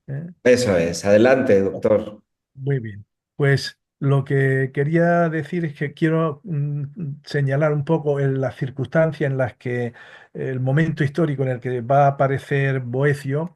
¿eh? Eso es. Adelante, doctor. Muy bien. Pues lo que quería decir es que quiero señalar un poco las circunstancias en las que el momento histórico en el que va a aparecer Boecio,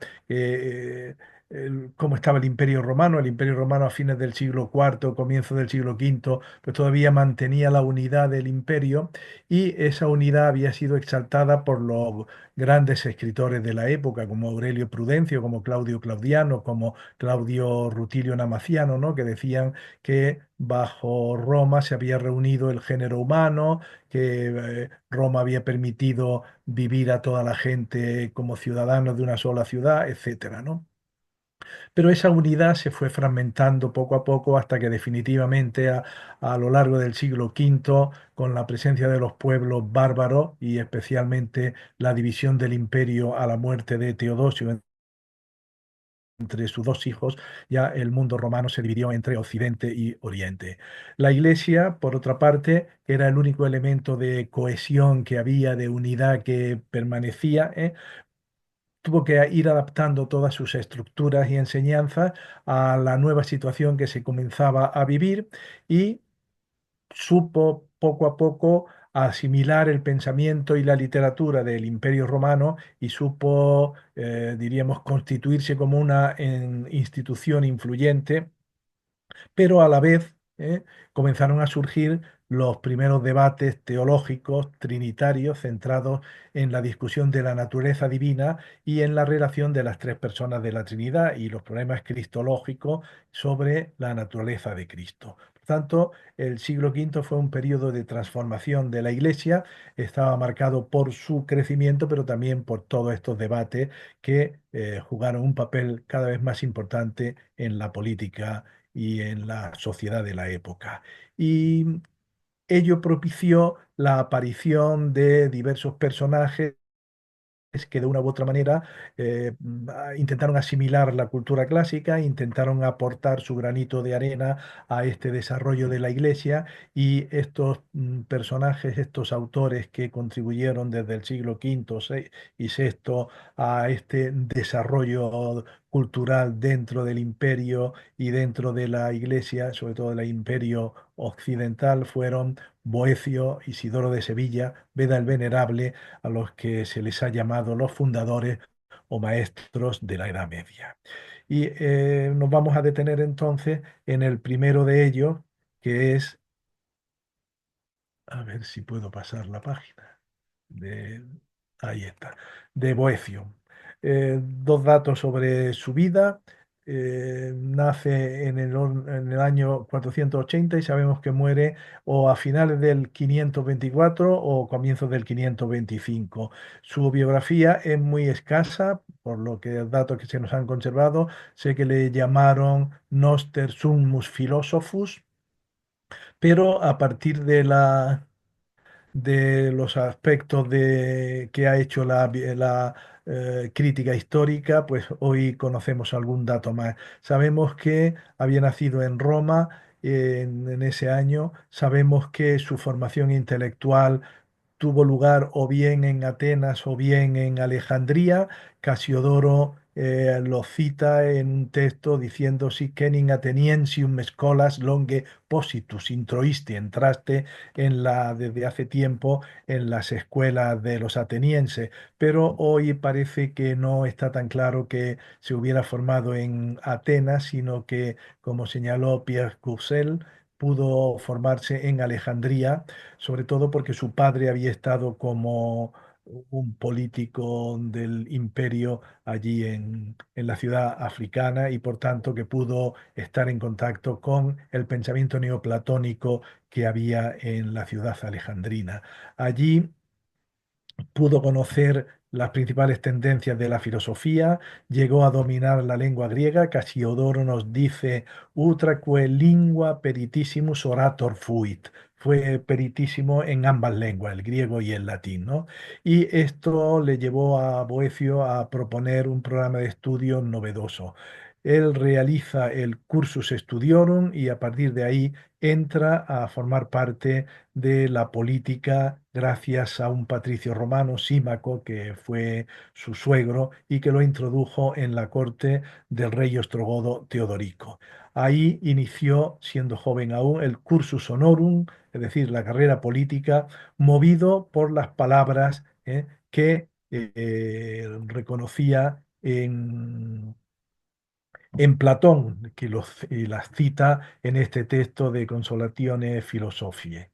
cómo estaba el Imperio Romano. El Imperio Romano a fines del siglo IV, comienzo del siglo V, pues todavía mantenía la unidad del imperio y esa unidad había sido exaltada por los grandes escritores de la época, como Aurelio Prudencio, como Claudio Claudiano, como Claudio Rutilio Namaciano, ¿no? Que decían que bajo Roma se había reunido el género humano, que Roma había permitido vivir a toda la gente como ciudadanos de una sola ciudad, etcétera, ¿no? Pero esa unidad se fue fragmentando poco a poco hasta que definitivamente a lo largo del siglo V, con la presencia de los pueblos bárbaros y especialmente la división del imperio a la muerte de Teodosio entre sus dos hijos, ya el mundo romano se dividió entre Occidente y Oriente. La Iglesia, por otra parte, era el único elemento de cohesión que había, de unidad que permanecía, tuvo que ir adaptando todas sus estructuras y enseñanzas a la nueva situación que se comenzaba a vivir y supo poco a poco asimilar el pensamiento y la literatura del Imperio Romano y supo, diríamos, constituirse como una institución influyente, pero a la vez comenzaron a surgir los primeros debates teológicos trinitarios centrados en la discusión de la naturaleza divina y en la relación de las tres personas de la Trinidad y los problemas cristológicos sobre la naturaleza de Cristo. Por tanto, el siglo V fue un periodo de transformación de la Iglesia, estaba marcado por su crecimiento, pero también por todos estos debates que jugaron un papel cada vez más importante en la política y en la sociedad de la época. Y ello propició la aparición de diversos personajes que de una u otra manera intentaron asimilar la cultura clásica, intentaron aportar su granito de arena a este desarrollo de la Iglesia y estos personajes, estos autores que contribuyeron desde el siglo V y VI a este desarrollo cultural dentro del imperio y dentro de la Iglesia, sobre todo del imperio occidental, fueron Boecio, Isidoro de Sevilla, Beda el Venerable, a los que se les ha llamado los fundadores o maestros de la Edad Media. Y nos vamos a detener entonces en el primero de ellos, que es, a ver si puedo pasar la página, de, ahí está, de Boecio. Dos datos sobre su vida. Nace en el año 480 y sabemos que muere o a finales del 524 o comienzos del 525. Su biografía es muy escasa, por lo que datos que se nos han conservado. Sé que le llamaron Noster Summus Philosophus, pero a partir de los aspectos que ha hecho la crítica histórica, pues hoy conocemos algún dato más. Sabemos que había nacido en Roma en ese año, sabemos que su formación intelectual tuvo lugar o bien en Atenas o bien en Alejandría. Casiodoro lo cita en un texto diciendo si kenin ateniensium scholas longe positus introisti, entraste desde hace tiempo en las escuelas de los atenienses, pero hoy parece que no está tan claro que se hubiera formado en Atenas, sino que, como señaló Pierre Courcelles, pudo formarse en Alejandría, sobre todo porque su padre había estado como un político del imperio allí en la ciudad africana y por tanto que pudo estar en contacto con el pensamiento neoplatónico que había en la ciudad alejandrina. Allí pudo conocer las principales tendencias de la filosofía, llegó a dominar la lengua griega. Casiodoro nos dice, utraque lingua peritissimus orator fuit. Fue peritísimo en ambas lenguas, el griego y el latín, ¿no? Y esto le llevó a Boecio a proponer un programa de estudio novedoso. Él realiza el Cursus Studiorum y a partir de ahí entra a formar parte de la política gracias a un patricio romano, Símaco, que fue su suegro y que lo introdujo en la corte del rey ostrogodo Teodorico. Ahí inició, siendo joven aún, el Cursus Honorum, es decir, la carrera política, movido por las palabras que reconocía en Platón, que y las cita en este texto de Consolationes Philosophiae.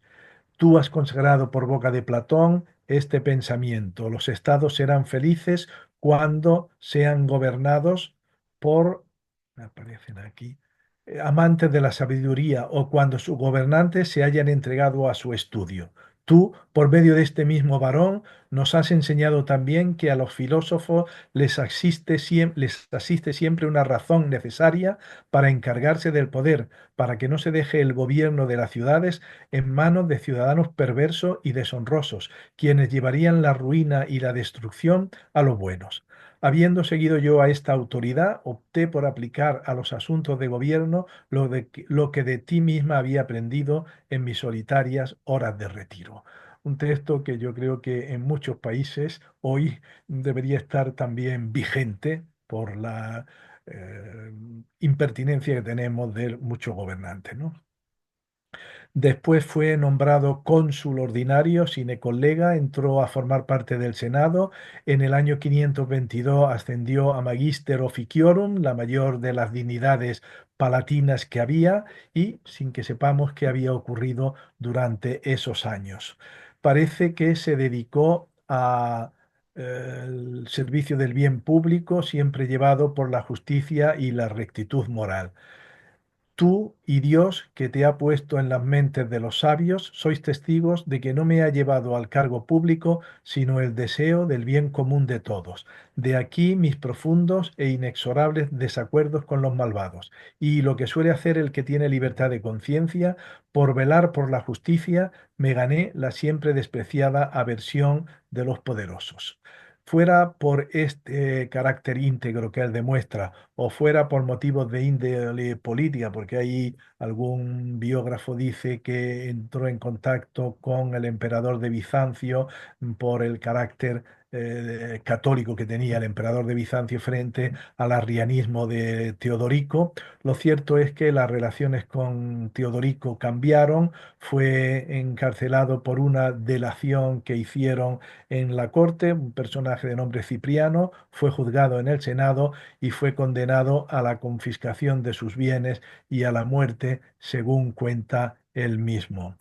Tú has consagrado por boca de Platón este pensamiento. Los estados serán felices cuando sean gobernados por, me aparecen aquí, amantes de la sabiduría o cuando sus gobernantes se hayan entregado a su estudio. Tú, por medio de este mismo varón, nos has enseñado también que a los filósofos les asiste siempre una razón necesaria para encargarse del poder, para que no se deje el gobierno de las ciudades en manos de ciudadanos perversos y deshonrosos, quienes llevarían la ruina y la destrucción a los buenos. Habiendo seguido yo a esta autoridad, opté por aplicar a los asuntos de gobierno lo que de ti misma había aprendido en mis solitarias horas de retiro. Un texto que yo creo que en muchos países hoy debería estar también vigente por la impertinencia que tenemos de muchos gobernantes, ¿no? Después fue nombrado cónsul ordinario sine collega, entró a formar parte del Senado. En el año 522 ascendió a Magister Officiorum, la mayor de las dignidades palatinas que había, y sin que sepamos qué había ocurrido durante esos años. Parece que se dedicó a el servicio del bien público, siempre llevado por la justicia y la rectitud moral. Tú y Dios, que te ha puesto en las mentes de los sabios, sois testigos de que no me ha llevado al cargo público, sino el deseo del bien común de todos. De aquí mis profundos e inexorables desacuerdos con los malvados, y lo que suele hacer el que tiene libertad de conciencia, por velar por la justicia, me gané la siempre despreciada aversión de los poderosos. Fuera por este carácter íntegro que él demuestra, o fuera por motivos de índole política, porque ahí algún biógrafo dice que entró en contacto con el emperador de Bizancio por el carácter católico que tenía el emperador de Bizancio frente al arrianismo de Teodorico. Lo cierto es que las relaciones con Teodorico cambiaron, fue encarcelado por una delación que hicieron en la corte, un personaje de nombre Cipriano, fue juzgado en el Senado y fue condenado a la confiscación de sus bienes y a la muerte, según cuenta él mismo.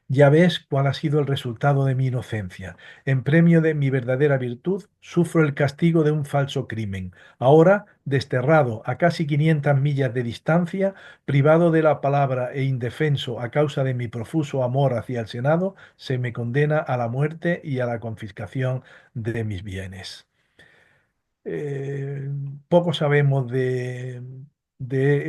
Ya ves cuál ha sido el resultado de mi inocencia. En premio de mi verdadera virtud, sufro el castigo de un falso crimen. Ahora, desterrado a casi 500 millas de distancia, privado de la palabra e indefenso a causa de mi profuso amor hacia el Senado, se me condena a la muerte y a la confiscación de mis bienes. Eh, Poco sabemos de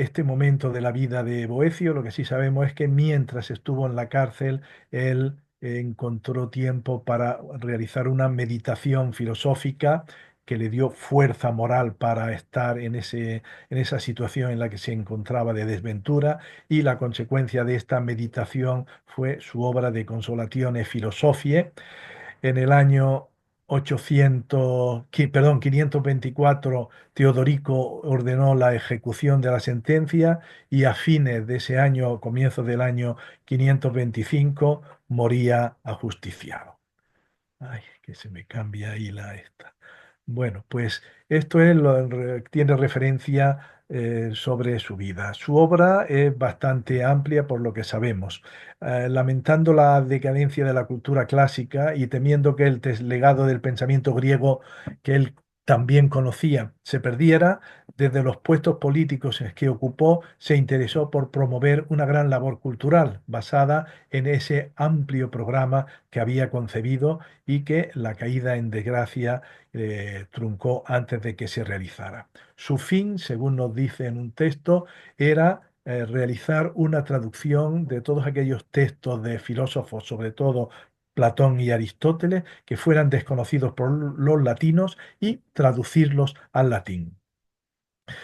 este momento de la vida de Boecio. Lo que sí sabemos es que mientras estuvo en la cárcel, él encontró tiempo para realizar una meditación filosófica que le dio fuerza moral para estar en esa situación en la que se encontraba de desventura, y la consecuencia de esta meditación fue su obra de Consolationes Philosophiae. En el año 524, Teodorico ordenó la ejecución de la sentencia y a fines de ese año, comienzo del año 525, moría ajusticiado. Ay, que se me cambia ahí la esta. Bueno, pues esto es tiene referencia sobre su vida. Su obra es bastante amplia por lo que sabemos. Lamentando la decadencia de la cultura clásica y temiendo que el legado del pensamiento griego que él también conocía se perdiera, desde los puestos políticos en que ocupó, se interesó por promover una gran labor cultural basada en ese amplio programa que había concebido y que la caída en desgracia truncó antes de que se realizara. Su fin, según nos dice en un texto, era realizar una traducción de todos aquellos textos de filósofos, sobre todo Platón y Aristóteles, que fueran desconocidos por los latinos y traducirlos al latín.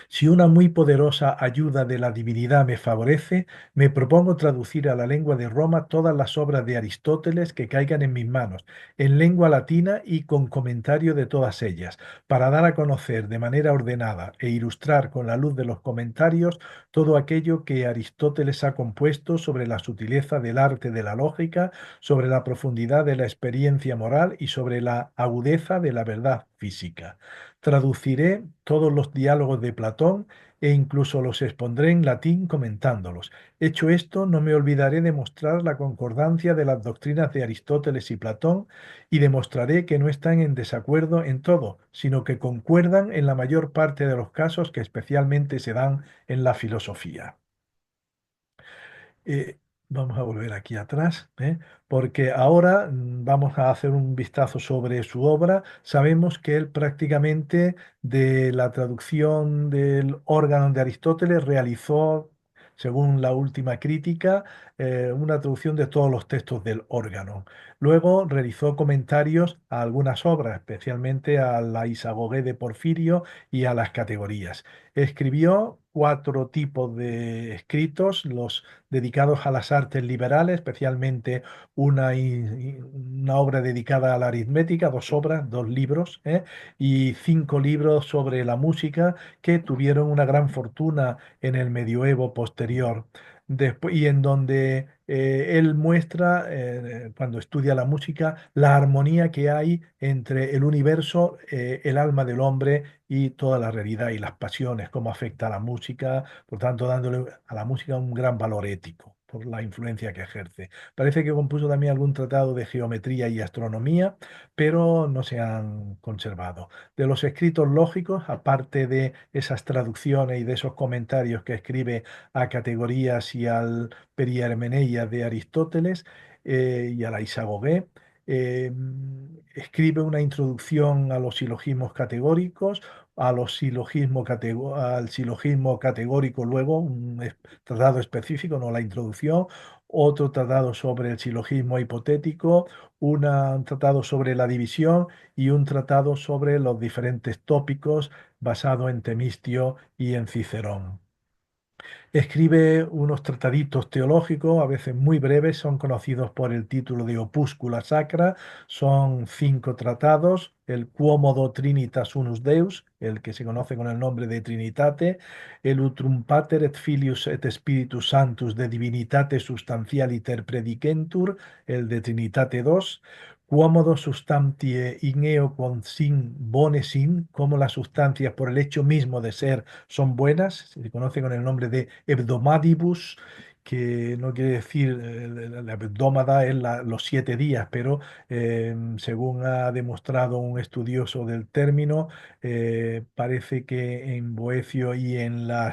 Si una muy poderosa ayuda de la divinidad me favorece, me propongo traducir a la lengua de Roma todas las obras de Aristóteles que caigan en mis manos, en lengua latina y con comentario de todas ellas, para dar a conocer de manera ordenada e ilustrar con la luz de los comentarios todo aquello que Aristóteles ha compuesto sobre la sutileza del arte de la lógica, sobre la profundidad de la experiencia moral y sobre la agudeza de la verdad física. Traduciré todos los diálogos de Platón e incluso los expondré en latín comentándolos. Hecho esto, no me olvidaré de mostrar la concordancia de las doctrinas de Aristóteles y Platón y demostraré que no están en desacuerdo en todo, sino que concuerdan en la mayor parte de los casos que especialmente se dan en la filosofía. Eh, Vamos a volver aquí atrás, porque ahora vamos a hacer un vistazo sobre su obra. Sabemos que él prácticamente de la traducción del órgano de Aristóteles realizó, según la última crítica, una traducción de todos los textos del órgano. Luego realizó comentarios a algunas obras, especialmente a la Isagoge de Porfirio y a las categorías. Escribió cuatro tipos de escritos, los dedicados a las artes liberales, especialmente una obra dedicada a la aritmética, dos obras, dos libros, y cinco libros sobre la música que tuvieron una gran fortuna en el medioevo posterior. Y en donde él muestra, cuando estudia la música, la armonía que hay entre el universo, el alma del hombre y toda la realidad y las pasiones, cómo afecta a la música, por tanto, dándole a la música un gran valor ético por la influencia que ejerce. Parece que compuso también algún tratado de geometría y astronomía, pero no se han conservado. De los escritos lógicos, aparte de esas traducciones y de esos comentarios que escribe a categorías y al Perihermeneia de Aristóteles y a la Isagoge, eh, escribe una introducción a los silogismos categóricos, al silogismo categórico luego, tratado específico, no la introducción, otro tratado sobre el silogismo hipotético, un tratado sobre la división y un tratado sobre los diferentes tópicos basado en Temistio y en Cicerón. Escribe unos trataditos teológicos, a veces muy breves, son conocidos por el título de Opúscula Sacra, son cinco tratados, el Quomodo Trinitas Unus Deus, el que se conoce con el nombre de Trinitate, el Utrum Pater et Filius et Spiritus Sanctus de Divinitate Substantialiter Predicentur, el de Trinitate 2, Quomodo substantiae igneo quod sin bone sin, como las sustancias por el hecho mismo de ser son buenas, se conoce con el nombre de hebdomadibus, que no quiere decir, la hebdómada es los 7 días, pero según ha demostrado un estudioso del término, parece que en Boecio y en la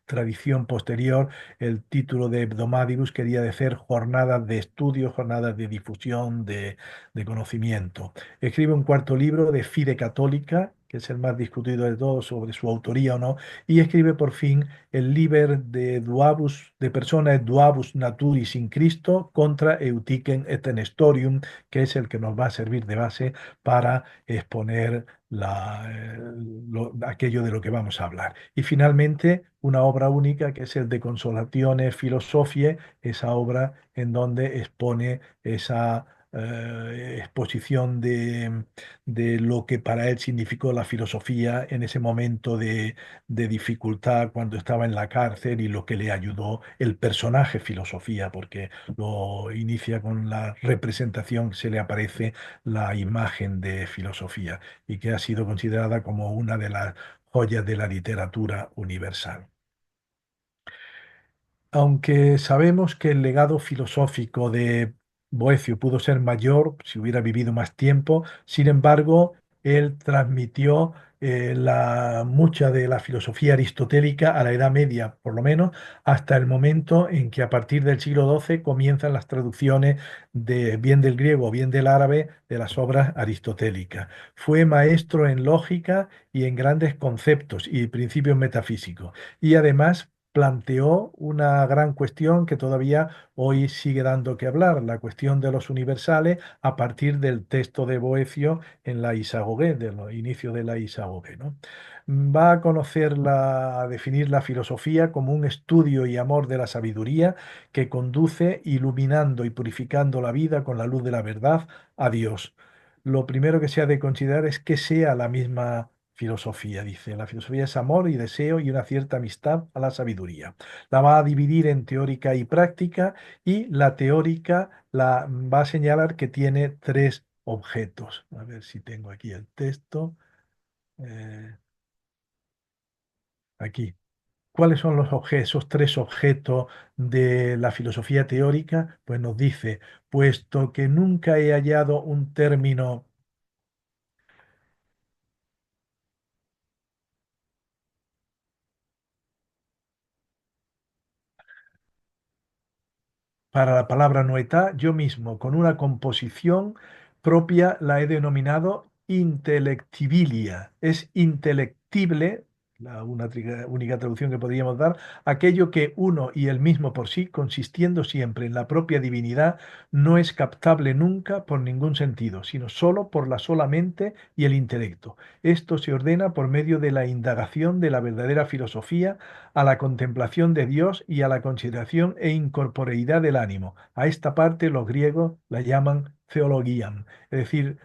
tradición posterior el título de hebdomadibus quería decir jornadas de estudio, jornadas de difusión de conocimiento. Escribe un cuarto libro de Fide Católica, que es el más discutido de todos sobre su autoría o no, y escribe por fin el Liber de Duabus, de Persona et Duabus Naturis in Christo contra Eutychen et Nestorium, que es el que nos va a servir de base para exponer aquello de lo que vamos a hablar. Y finalmente, una obra única que es el De Consolatione Philosophiae, esa obra en donde expone esa exposición de lo que para él significó la filosofía en ese momento de dificultad cuando estaba en la cárcel y lo que le ayudó el personaje filosofía, porque lo inicia con la representación que se le aparece la imagen de filosofía y que ha sido considerada como una de las joyas de la literatura universal. Aunque sabemos que el legado filosófico de Boecio pudo ser mayor si hubiera vivido más tiempo, sin embargo, él transmitió mucha de la filosofía aristotélica a la Edad Media, por lo menos hasta el momento en que a partir del siglo XII comienzan las traducciones bien del griego o bien del árabe de las obras aristotélicas. Fue maestro en lógica y en grandes conceptos y principios metafísicos y además planteó una gran cuestión que todavía hoy sigue dando que hablar, la cuestión de los universales a partir del texto de Boecio en la Isagoge, de los inicios de la Isagoge, ¿no? Va a a definir la filosofía como un estudio y amor de la sabiduría que conduce iluminando y purificando la vida con la luz de la verdad a Dios. Lo primero que se ha de considerar es que sea la misma filosofía, dice. La filosofía es amor y deseo y una cierta amistad a la sabiduría. La va a dividir en teórica y práctica y la teórica la va a señalar que tiene tres objetos. A ver si tengo aquí el texto. Eh, aquí. ¿Cuáles son esos tres objetos de la filosofía teórica? Pues nos dice, puesto que nunca he hallado un término para la palabra noetá, yo mismo, con una composición propia, la he denominado intelectibilia. Es intelectible, única traducción que podríamos dar, aquello que uno y el mismo por sí, consistiendo siempre en la propia divinidad, no es captable nunca por ningún sentido, sino sólo por la sola mente y el intelecto. Esto se ordena por medio de la indagación de la verdadera filosofía a la contemplación de Dios y a la consideración e incorporeidad del ánimo. A esta parte los griegos la llaman theologian, es decir,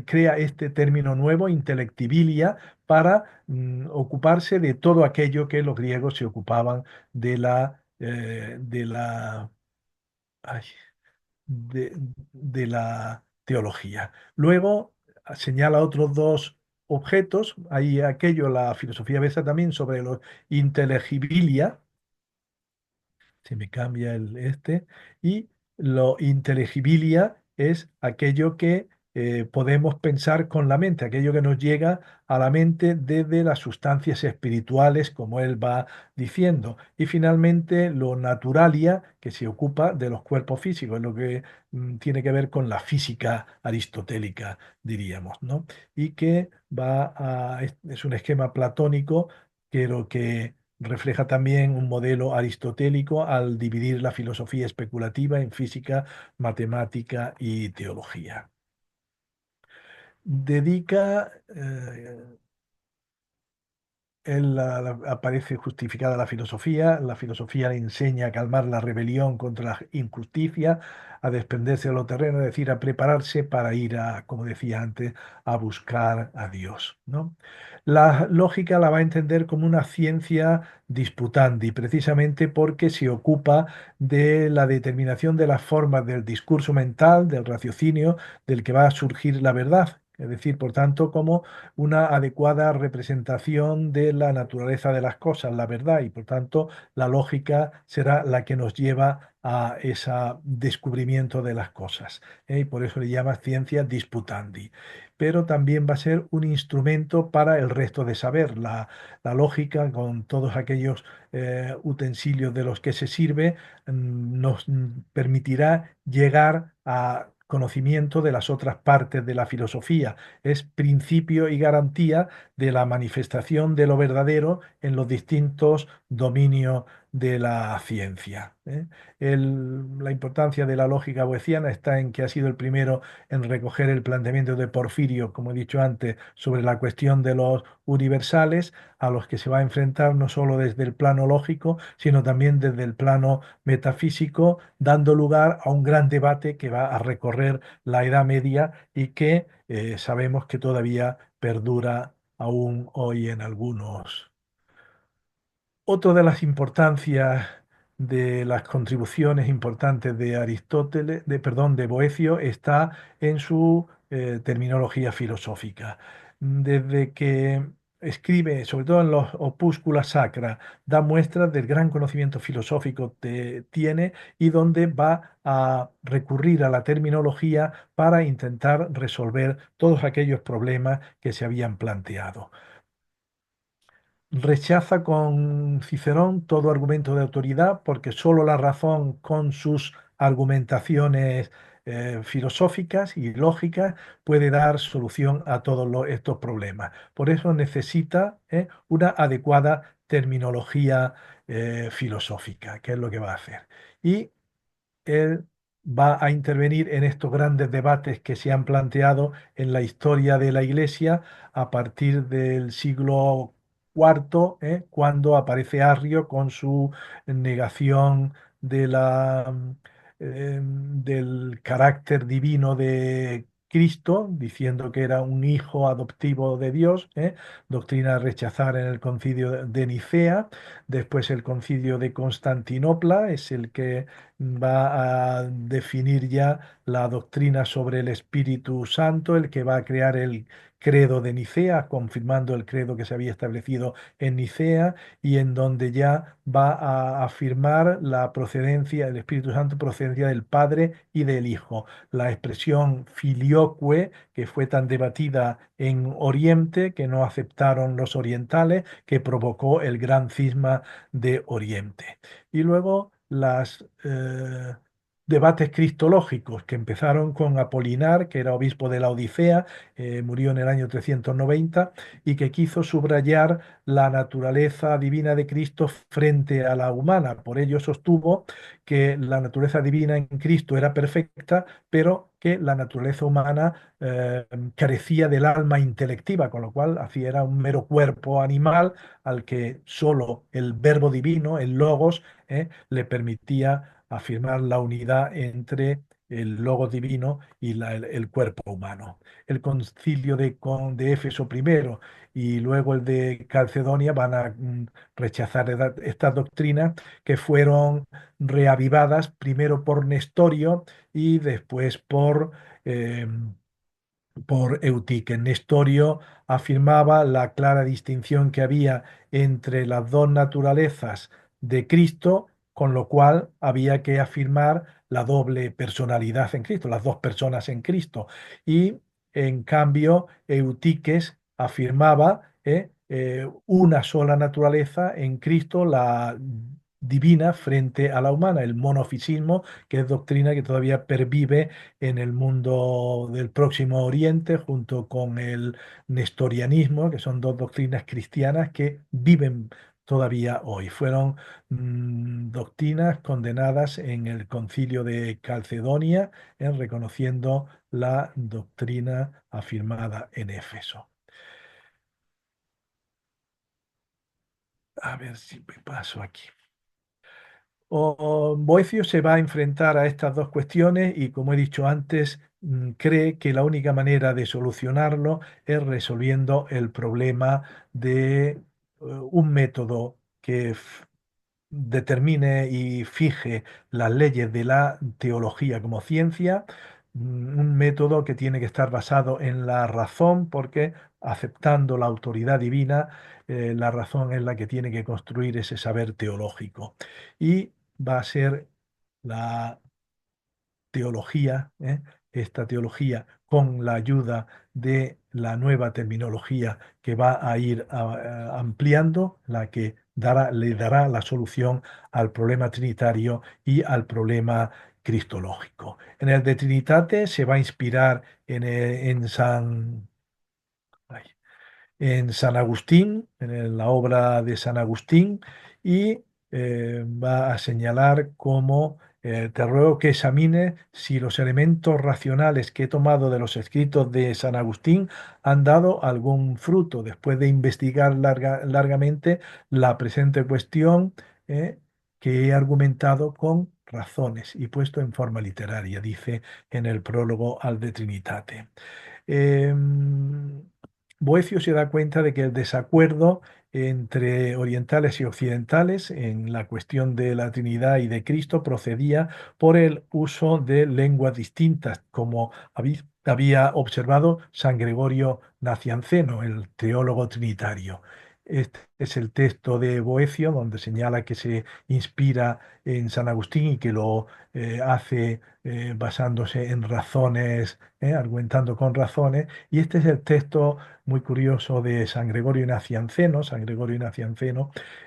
crea este término nuevo, intellectibilia, para ocuparse de todo aquello que los griegos se ocupaban de la, ay, de, de la teología. Luego señala otros dos objetos, hay aquello, la filosofía besa también sobre los inteligibilia, se me cambia el este, y lo inteligibilia es aquello que podemos pensar con la mente, aquello que nos llega a la mente desde las sustancias espirituales, como él va diciendo. Y finalmente lo naturalia, que se ocupa de los cuerpos físicos, es lo que tiene que ver con la física aristotélica, diríamos, ¿no? Y que es un esquema platónico, pero que refleja también un modelo aristotélico al dividir la filosofía especulativa en física, matemática y teología. Dedica aparece justificada la filosofía le enseña a calmar la rebelión contra la injusticia, a desprenderse de lo terreno, es decir, a prepararse para ir a, como decía antes, a buscar a Dios, ¿no? La lógica la va a entender como una ciencia disputandi, precisamente porque se ocupa de la determinación de las formas del discurso mental, del raciocinio, del que va a surgir la verdad. Es decir, por tanto, como una adecuada representación de la naturaleza de las cosas, la verdad, y por tanto la lógica será la que nos lleva a ese descubrimiento de las cosas, ¿eh? Y por eso le llama ciencia disputandi. Pero también va a ser un instrumento para el resto de saber. La lógica, con todos aquellos utensilios de los que se sirve, nos permitirá llegar a conocimiento de las otras partes de la filosofía, es principio y garantía de la manifestación de lo verdadero en los distintos dominios de la ciencia, ¿eh? La importancia de la lógica boeciana está en que ha sido el primero en recoger el planteamiento de Porfirio, como he dicho antes, sobre la cuestión de los universales, a los que se va a enfrentar no solo desde el plano lógico, sino también desde el plano metafísico, dando lugar a un gran debate que va a recorrer la Edad Media y que sabemos que todavía perdura aún hoy en algunos. Otra de las importancias de las contribuciones importantes de Aristóteles, perdón, de Boecio, está en su terminología filosófica. Desde que escribe, sobre todo en los Opúscula Sacra, da muestras del gran conocimiento filosófico que tiene y donde va a recurrir a la terminología para intentar resolver todos aquellos problemas que se habían planteado. Rechaza con Cicerón todo argumento de autoridad porque solo la razón con sus argumentaciones filosóficas y lógicas puede dar solución a todos estos problemas. Por eso necesita una adecuada terminología filosófica, que es lo que va a hacer. Y él va a intervenir en estos grandes debates que se han planteado en la historia de la Iglesia a partir del siglo cuarto, cuando aparece Arrio con su negación de del carácter divino de Cristo, diciendo que era un hijo adoptivo de Dios, doctrina a rechazar en el concilio de Nicea. Después el concilio de Constantinopla es el que va a definir ya la doctrina sobre el Espíritu Santo, el que va a crear el credo de Nicea, confirmando el credo que se había establecido en Nicea, y en donde ya va a afirmar la procedencia del Espíritu Santo, procedencia del Padre y del Hijo. La expresión filioque, que fue tan debatida en Oriente, que no aceptaron los orientales, que provocó el gran cisma de Oriente. Y luego las debates cristológicos que empezaron con Apolinar, que era obispo de la Odisea, murió en el año 390, y que quiso subrayar la naturaleza divina de Cristo frente a la humana. Por ello sostuvo que la naturaleza divina en Cristo era perfecta, pero que la naturaleza humana carecía del alma intelectiva, con lo cual hacía era un mero cuerpo animal al que solo el verbo divino, el logos, le permitía afirmar la unidad entre el logo divino y el cuerpo humano. El concilio de Éfeso primero y luego el de Calcedonia van a rechazar estas doctrinas, que fueron reavivadas primero por Nestorio y después por Eutique. Nestorio afirmaba la clara distinción que había entre las dos naturalezas de Cristo, con lo cual había que afirmar la doble personalidad en Cristo, las dos personas en Cristo. Y en cambio, Eutiques afirmaba una sola naturaleza en Cristo, la divina frente a la humana, el monofisismo, que es doctrina que todavía pervive en el mundo del Próximo Oriente, junto con el nestorianismo, que son dos doctrinas cristianas que viven todavía hoy. Fueron doctrinas condenadas en el Concilio de Calcedonia, reconociendo la doctrina afirmada en Éfeso. A ver si me paso aquí. Boecio se va a enfrentar a estas dos cuestiones y, como he dicho antes, cree que la única manera de solucionarlo es resolviendo el problema de un método que determine y fije las leyes de la teología como ciencia, un método que tiene que estar basado en la razón, porque aceptando la autoridad divina, la razón es la que tiene que construir ese saber teológico. Y va a ser la teología, esta teología con la ayuda de la nueva terminología que va a ir ampliando, la que le dará la solución al problema trinitario y al problema cristológico. En el de Trinitate se va a inspirar en ay, San Agustín, la obra de San Agustín, y va a señalar cómo te ruego que examine si los elementos racionales que he tomado de los escritos de San Agustín han dado algún fruto. Después de investigar largamente la presente cuestión, que he argumentado con razones y puesto en forma literaria, dice en el prólogo al De Trinitate. Boecio se da cuenta de que el desacuerdo entre orientales y occidentales en la cuestión de la Trinidad y de Cristo procedía por el uso de lenguas distintas, como había observado San Gregorio Nacianceno, el teólogo trinitario. Este es el texto de Boecio, donde señala que se inspira en San Agustín y que lo hace basándose en razones, argumentando con razones. Y este es el texto muy curioso de San Gregorio Nacianceno,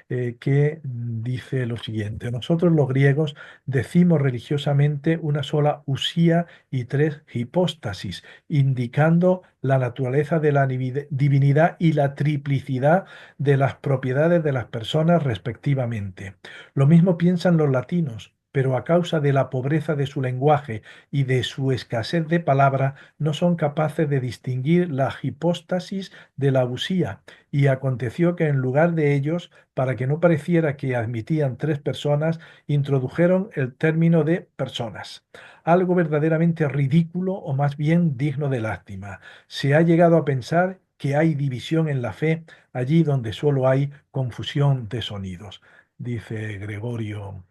que dice lo siguiente: nosotros los griegos decimos religiosamente una sola usía y tres hipóstasis, indicando la naturaleza de la divinidad y la triplicidad de las propiedades de las personas respectivamente. Lo mismo piensan los latinos, pero a causa de la pobreza de su lenguaje y de su escasez de palabra, no son capaces de distinguir la hipóstasis de la usía, y aconteció que en lugar de ellos, para que no pareciera que admitían tres personas, introdujeron el término de personas, algo verdaderamente ridículo o más bien digno de lástima. Se ha llegado a pensar que hay división en la fe allí donde solo hay confusión de sonidos, dice Gregorio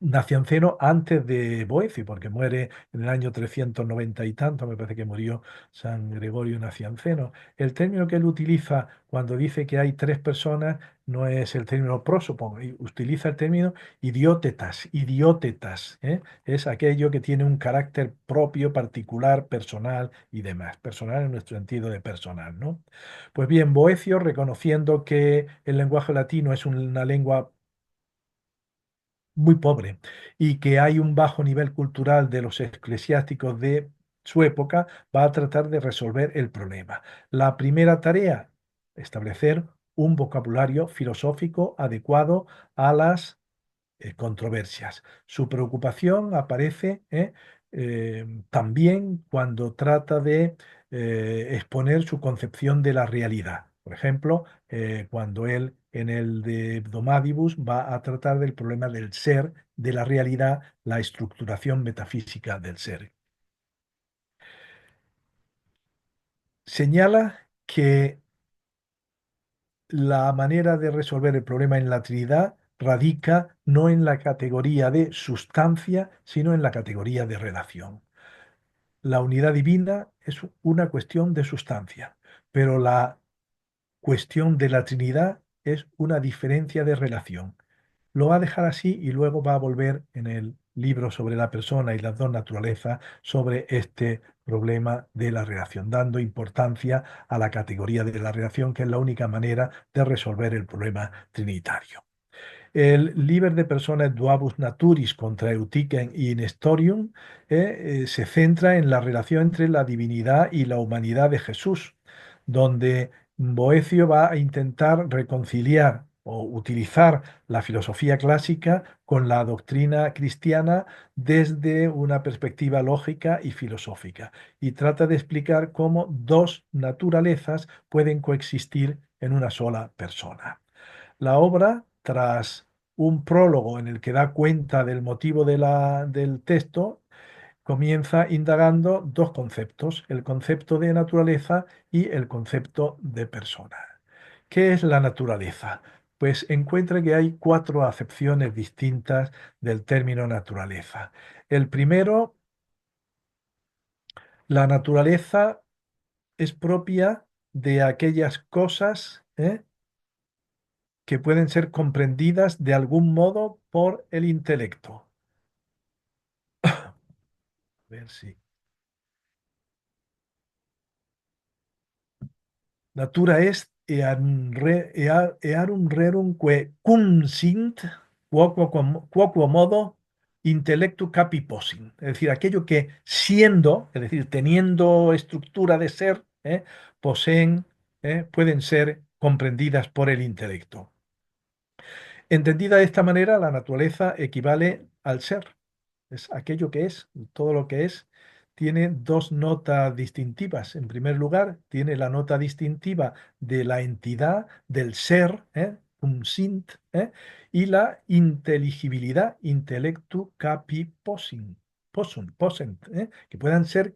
Nacianceno antes de Boecio, porque muere en el año 390 y tanto, me parece que murió San Gregorio Nacianceno. El término que él utiliza cuando dice que hay tres personas no es el término prosopon, utiliza el término idiotetas, idiotetas, ¿eh? Es aquello que tiene un carácter propio, particular, personal y demás. Personal en nuestro sentido de personal, ¿no? Pues bien, Boecio, reconociendo que el lenguaje latino es una lengua muy pobre y que hay un bajo nivel cultural de los eclesiásticos de su época, va a tratar de resolver el problema. La primera tarea, establecer un vocabulario filosófico adecuado a las controversias. Su preocupación aparece también cuando trata de exponer su concepción de la realidad. Por ejemplo, cuando él en el de Domadibus va a tratar del problema del ser, de la realidad, la estructuración metafísica del ser. Señala que la manera de resolver el problema en la Trinidad radica no en la categoría de sustancia, sino en la categoría de relación. La unidad divina es una cuestión de sustancia, pero la cuestión de la Trinidad es una diferencia de relación. Lo va a dejar así y luego va a volver en el libro sobre la persona y las dos naturalezas sobre este problema de la relación, dando importancia a la categoría de la relación, que es la única manera de resolver el problema trinitario. El Liber de Personae Duabus Naturis contra Eutiquem y Nestorium se centra en la relación entre la divinidad y la humanidad de Jesús, donde Boecio va a intentar reconciliar o utilizar la filosofía clásica con la doctrina cristiana desde una perspectiva lógica y filosófica, y trata de explicar cómo dos naturalezas pueden coexistir en una sola persona. La obra, tras un prólogo en el que da cuenta del motivo del texto, comienza indagando dos conceptos, el concepto de naturaleza y el concepto de persona. ¿Qué es la naturaleza? Pues encuentra que hay cuatro acepciones distintas del término naturaleza. El primero, la naturaleza es propia de aquellas cosas, que pueden ser comprendidas de algún modo por el intelecto. A ver si. Natura est earum rerum que cum sint, quoquo modo, intellectu capi possin. Es decir, aquello que siendo, es decir, teniendo estructura de ser, poseen, pueden ser comprendidas por el intelecto. Entendida de esta manera, la naturaleza equivale al ser. Es aquello que es, todo lo que es, tiene dos notas distintivas. En primer lugar, tiene la nota distintiva de la entidad, del ser, cum sint, y la inteligibilidad, intellectu capi possent, que puedan ser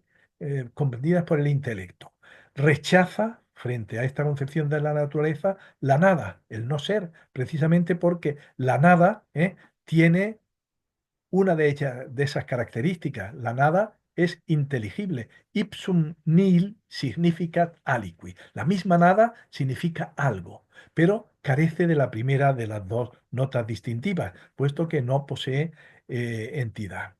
comprendidas por el intelecto. Rechaza, frente a esta concepción de la naturaleza, la nada, el no ser, precisamente porque la nada tiene una de esas características. La nada es inteligible. Ipsum nihil significat aliqui. La misma nada significa algo, pero carece de la primera de las dos notas distintivas, puesto que no posee entidad.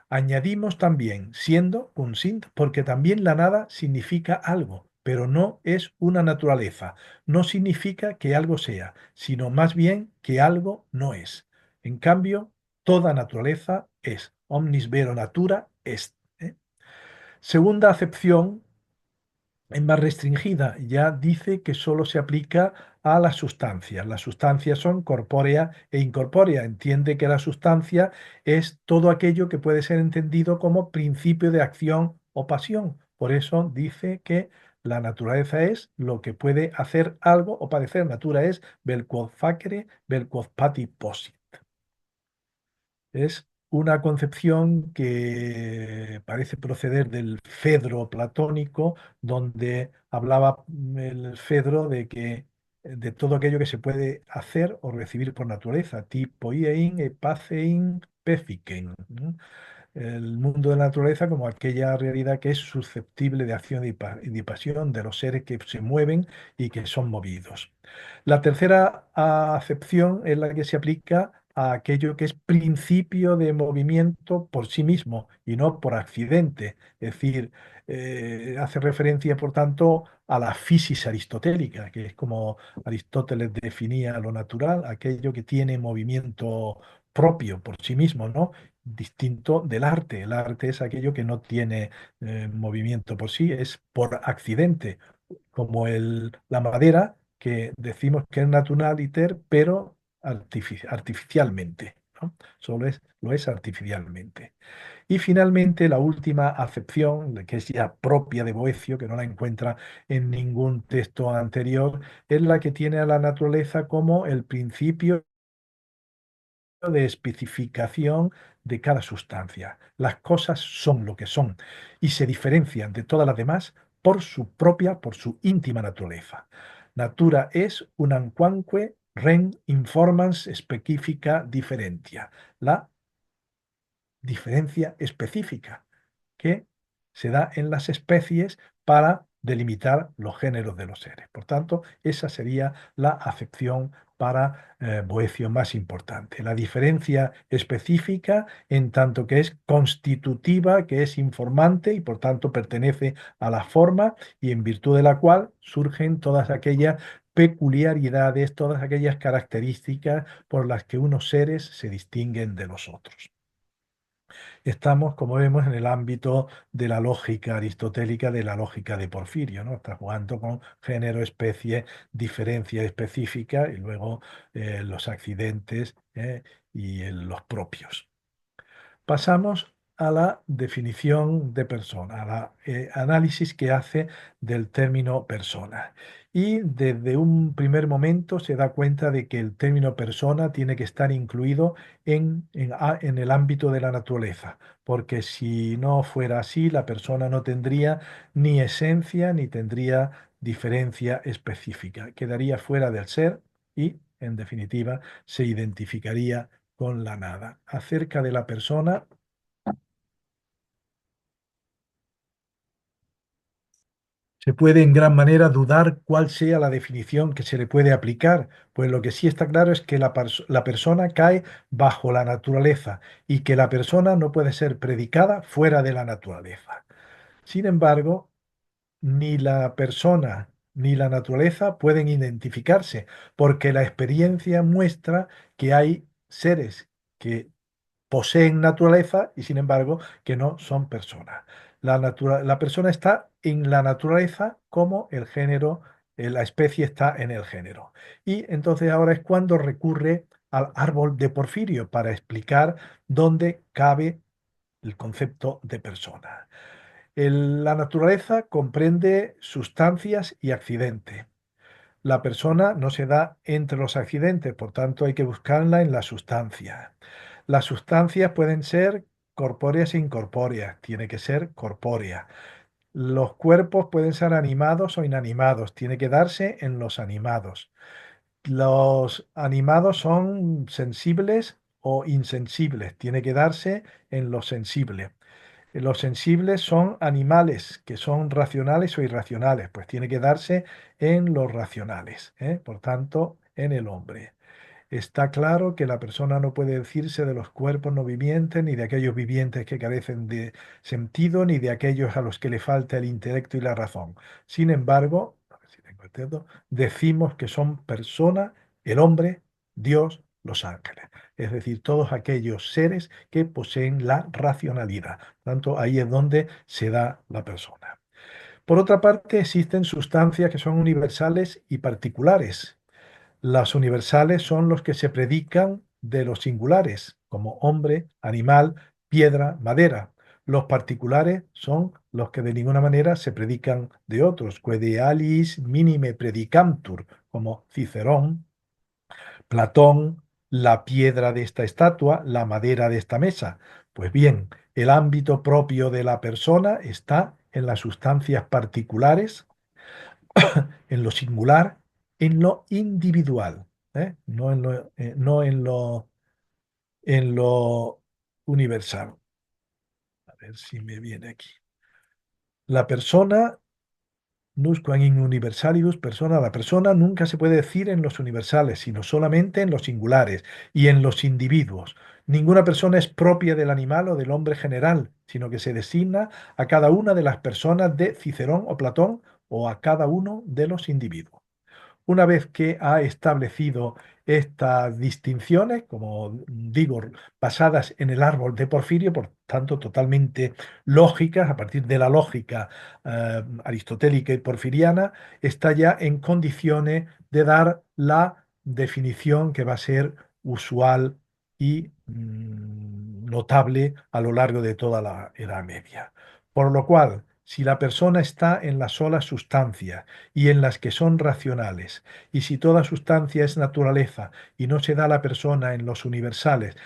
Añadimos también siendo un sint, porque también la nada significa algo, pero no es una naturaleza. No significa que algo sea, sino más bien que algo no es. En cambio, toda naturaleza es. Omnis vero natura est. Segunda acepción, es más restringida, ya dice que solo se aplica a las sustancias. Las sustancias son corpórea e incorpórea. Entiende que la sustancia es todo aquello que puede ser entendido como principio de acción o pasión. Por eso dice que la naturaleza es lo que puede hacer algo o padecer. Natura es vel quod facere, vel quod pati possit. Es una concepción que parece proceder del Fedro platónico, donde hablaba el Fedro de que de todo aquello que se puede hacer o recibir por naturaleza, tipo iein, epacein, pefiken, ¿no? El mundo de la naturaleza como aquella realidad que es susceptible de acción y de pasión de los seres que se mueven y que son movidos. La tercera acepción es la que se aplica a aquello que es principio de movimiento por sí mismo y no por accidente. Es decir, hace referencia, por tanto, a la fisis aristotélica, que es como Aristóteles definía lo natural, aquello que tiene movimiento propio por sí mismo, ¿no? Distinto del arte. El arte es aquello que no tiene movimiento por sí, es por accidente, como la madera, que decimos que es naturaliter, pero artificialmente, ¿no? Solo lo es artificialmente. Y finalmente, la última acepción, la que es ya propia de Boecio, que no la encuentra en ningún texto anterior, es la que tiene a la naturaleza como el principio de especificación de cada sustancia. Las cosas son lo que son y se diferencian de todas las demás por su propia, por su íntima naturaleza. Natura es unamquamque ren informans specifica differentia. La diferencia específica que se da en las especies para delimitar los géneros de los seres. Por tanto, esa sería la acepción para Boecio más importante. La diferencia específica en tanto que es constitutiva, que es informante y por tanto pertenece a la forma y en virtud de la cual surgen todas aquellas peculiaridades, todas aquellas características por las que unos seres se distinguen de los otros. Estamos, como vemos, en el ámbito de la lógica aristotélica, de la lógica de Porfirio, ¿no? Está jugando con género, especie, diferencia específica y luego los accidentes y los propios. Pasamos a la definición de persona, a la análisis que hace del término persona. Y desde un primer momento se da cuenta de que el término persona tiene que estar incluido en el ámbito de la naturaleza, porque si no fuera así, la persona no tendría ni esencia ni tendría diferencia específica. Quedaría fuera del ser y, en definitiva, se identificaría con la nada. Acerca de la persona, se puede en gran manera dudar cuál sea la definición que se le puede aplicar, pues lo que sí está claro es que la persona cae bajo la naturaleza y que la persona no puede ser predicada fuera de la naturaleza. Sin embargo, ni la persona ni la naturaleza pueden identificarse, porque la experiencia muestra que hay seres que poseen naturaleza y sin embargo que no son personas. La persona está en la naturaleza como el género, la especie está en el género. Y entonces ahora es cuando recurre al árbol de Porfirio para explicar dónde cabe el concepto de persona. La naturaleza comprende sustancias y accidentes. La persona no se da entre los accidentes, por tanto hay que buscarla en la sustancia. Las sustancias pueden ser corpóreas e incorpóreas, tiene que ser corpórea. Los cuerpos pueden ser animados o inanimados, tiene que darse en los animados. Los animados son sensibles o insensibles, tiene que darse en los sensibles. Los sensibles son animales que son racionales o irracionales, pues tiene que darse en los racionales, ¿eh? Por tanto, en el hombre. Está claro que la persona no puede decirse de los cuerpos no vivientes, ni de aquellos vivientes que carecen de sentido, ni de aquellos a los que le falta el intelecto y la razón. Sin embargo, a ver si tengo el dedo, decimos que son personas, el hombre, Dios, los ángeles. Es decir, todos aquellos seres que poseen la racionalidad. Por tanto, ahí es donde se da la persona. Por otra parte, existen sustancias que son universales y particulares. Las universales son los que se predican de los singulares, como hombre, animal, piedra, madera. Los particulares son los que de ninguna manera se predican de otros, quae aliis minime predicantur, como Cicerón, Platón, la piedra de esta estatua, la madera de esta mesa. Pues bien, el ámbito propio de la persona está en las sustancias particulares, en lo singular, en lo individual, ¿eh? No en lo universal. A ver si me viene aquí. La persona Nusquam in universalibus persona, la persona nunca se puede decir en los universales, sino solamente en los singulares y en los individuos. Ninguna persona es propia del animal o del hombre general, sino que se designa a cada una de las personas de Cicerón o Platón o a cada uno de los individuos. Una vez que ha establecido estas distinciones, como digo, basadas en el árbol de Porfirio, por tanto totalmente lógicas, a partir de la lógica aristotélica y porfiriana, está ya en condiciones de dar la definición que va a ser usual y notable a lo largo de toda la Edad Media. Por lo cual, si la persona está en la sola sustancia, y en las que son racionales. Y si toda sustancia es naturaleza y no se da a la persona en los universales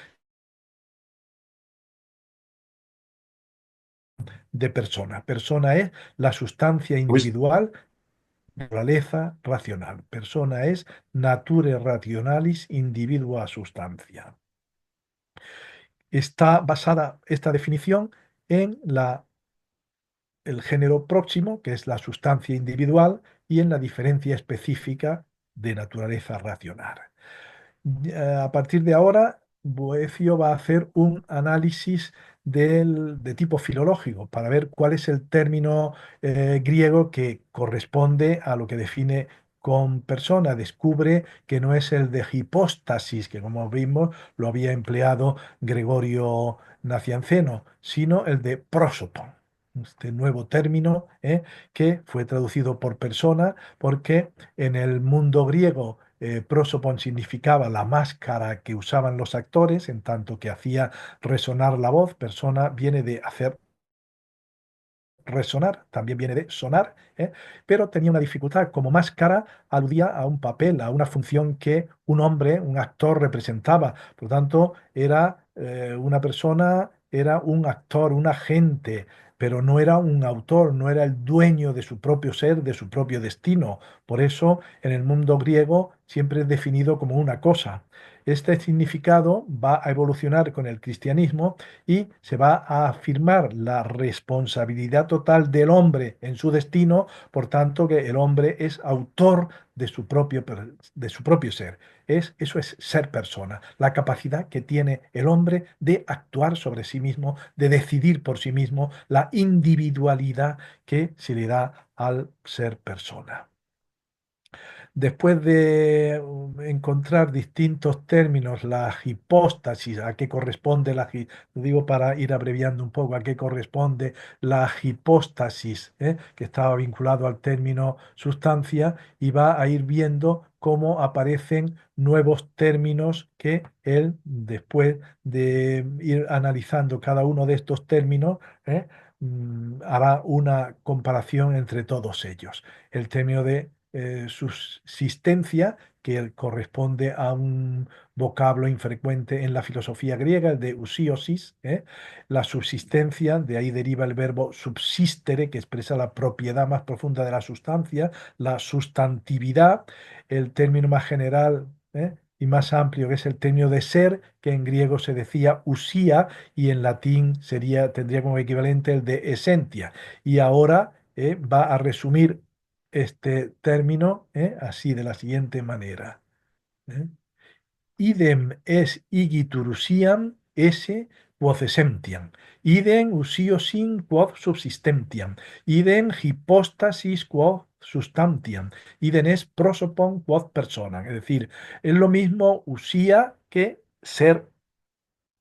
de persona. Persona es la sustancia Pues, individual, naturaleza racional. Persona es nature rationalis individua substancia. Está basada esta definición en el género próximo, que es la sustancia individual, y en la diferencia específica de naturaleza racional. A partir de ahora, Boecio va a hacer un análisis de tipo filológico para ver cuál es el término griego que corresponde a lo que define con persona. Descubre que no es el de hipóstasis, que como vimos lo había empleado Gregorio Nacianceno, sino el de prosopon. Este nuevo término que fue traducido por persona porque en el mundo griego prosopon significaba la máscara que usaban los actores, en tanto que hacía resonar la voz. Persona viene de hacer resonar, también viene de sonar, pero tenía una dificultad. Como máscara aludía a un papel, a una función que un hombre, un actor representaba. Por lo tanto, era una persona, era un actor, un agente, pero no era un autor, no era el dueño de su propio ser, de su propio destino. Por eso, en el mundo griego siempre es definido como una cosa. Este significado va a evolucionar con el cristianismo y se va a afirmar la responsabilidad total del hombre en su destino, por tanto que el hombre es autor de su propio ser. Eso es ser persona, la capacidad que tiene el hombre de actuar sobre sí mismo, de decidir por sí mismo, la individualidad que se le da al ser persona. Después de encontrar distintos términos, la hipóstasis, a qué corresponde lo digo para ir abreviando un poco, a qué corresponde la hipóstasis, que estaba vinculado al término sustancia, y va a ir viendo cómo aparecen nuevos términos que él, después de ir analizando cada uno de estos términos, hará una comparación entre todos ellos. El término de subsistencia, que corresponde a un vocablo infrecuente en la filosofía griega, el de usiosis, la subsistencia, de ahí deriva el verbo subsistere, que expresa la propiedad más profunda de la sustancia, la sustantividad, el término más general, y más amplio, que es el término de ser, que en griego se decía usía y en latín tendría como equivalente el de esentia. Y ahora va a resumir este término así de la siguiente manera. ¿eh? Idem es igitur usiam esse quod essentiam. Idem usio sin quod subsistentiam. Idem hypostasis quod substantiam. Idem es prosopon quod persona. Es decir, es lo mismo usía que ser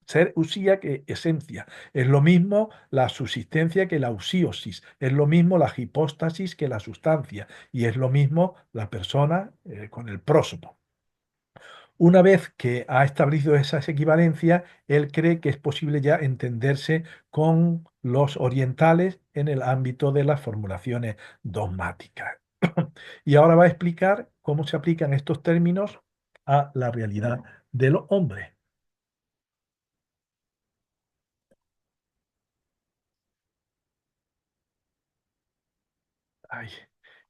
ser usía que esencia. Es lo mismo la subsistencia que la usiosis. Es lo mismo la hipóstasis que la sustancia. Y es lo mismo la persona con el prósopo. Una vez que ha establecido esas equivalencias, él cree que es posible ya entenderse con los orientales en el ámbito de las formulaciones dogmáticas. Y ahora va a explicar cómo se aplican estos términos a la realidad de los hombres. Ay,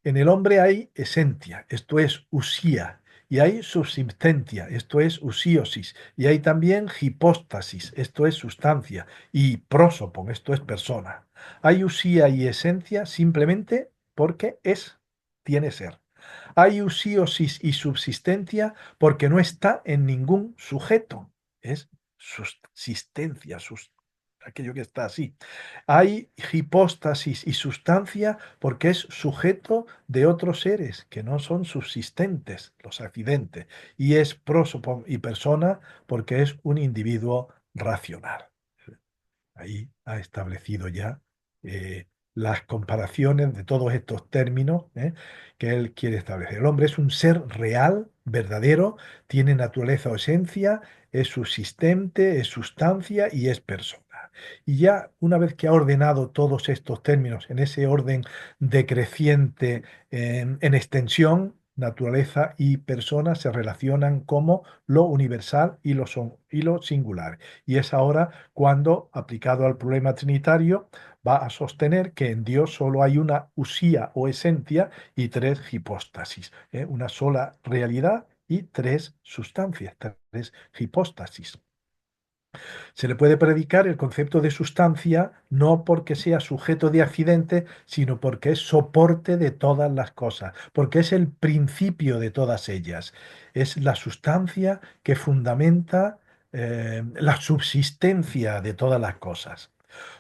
en el hombre hay esencia, esto es usía, y hay subsistencia, esto es usiosis, y hay también hipóstasis, esto es sustancia, y prosopon, esto es persona. Hay usía y esencia simplemente porque es, tiene ser. Hay usiosis y subsistencia porque no está en ningún sujeto, es subsistencia, aquello que está así. Hay hipóstasis y sustancia porque es sujeto de otros seres que no son subsistentes, los accidentes, y es prósopo y persona porque es un individuo racional. Ahí ha establecido ya las comparaciones de todos estos términos que él quiere establecer. El hombre es un ser real, verdadero, tiene naturaleza o esencia, es subsistente, es sustancia y es persona. Y ya una vez que ha ordenado todos estos términos en ese orden decreciente en extensión, naturaleza y persona se relacionan como lo universal y y lo singular. Y es ahora cuando, aplicado al problema trinitario, va a sostener que en Dios solo hay una usía o esencia y tres hipóstasis, una sola realidad y tres sustancias, tres hipóstasis. Se le puede predicar el concepto de sustancia no porque sea sujeto de accidente, sino porque es soporte de todas las cosas, porque es el principio de todas ellas. Es la sustancia que fundamenta la subsistencia de todas las cosas.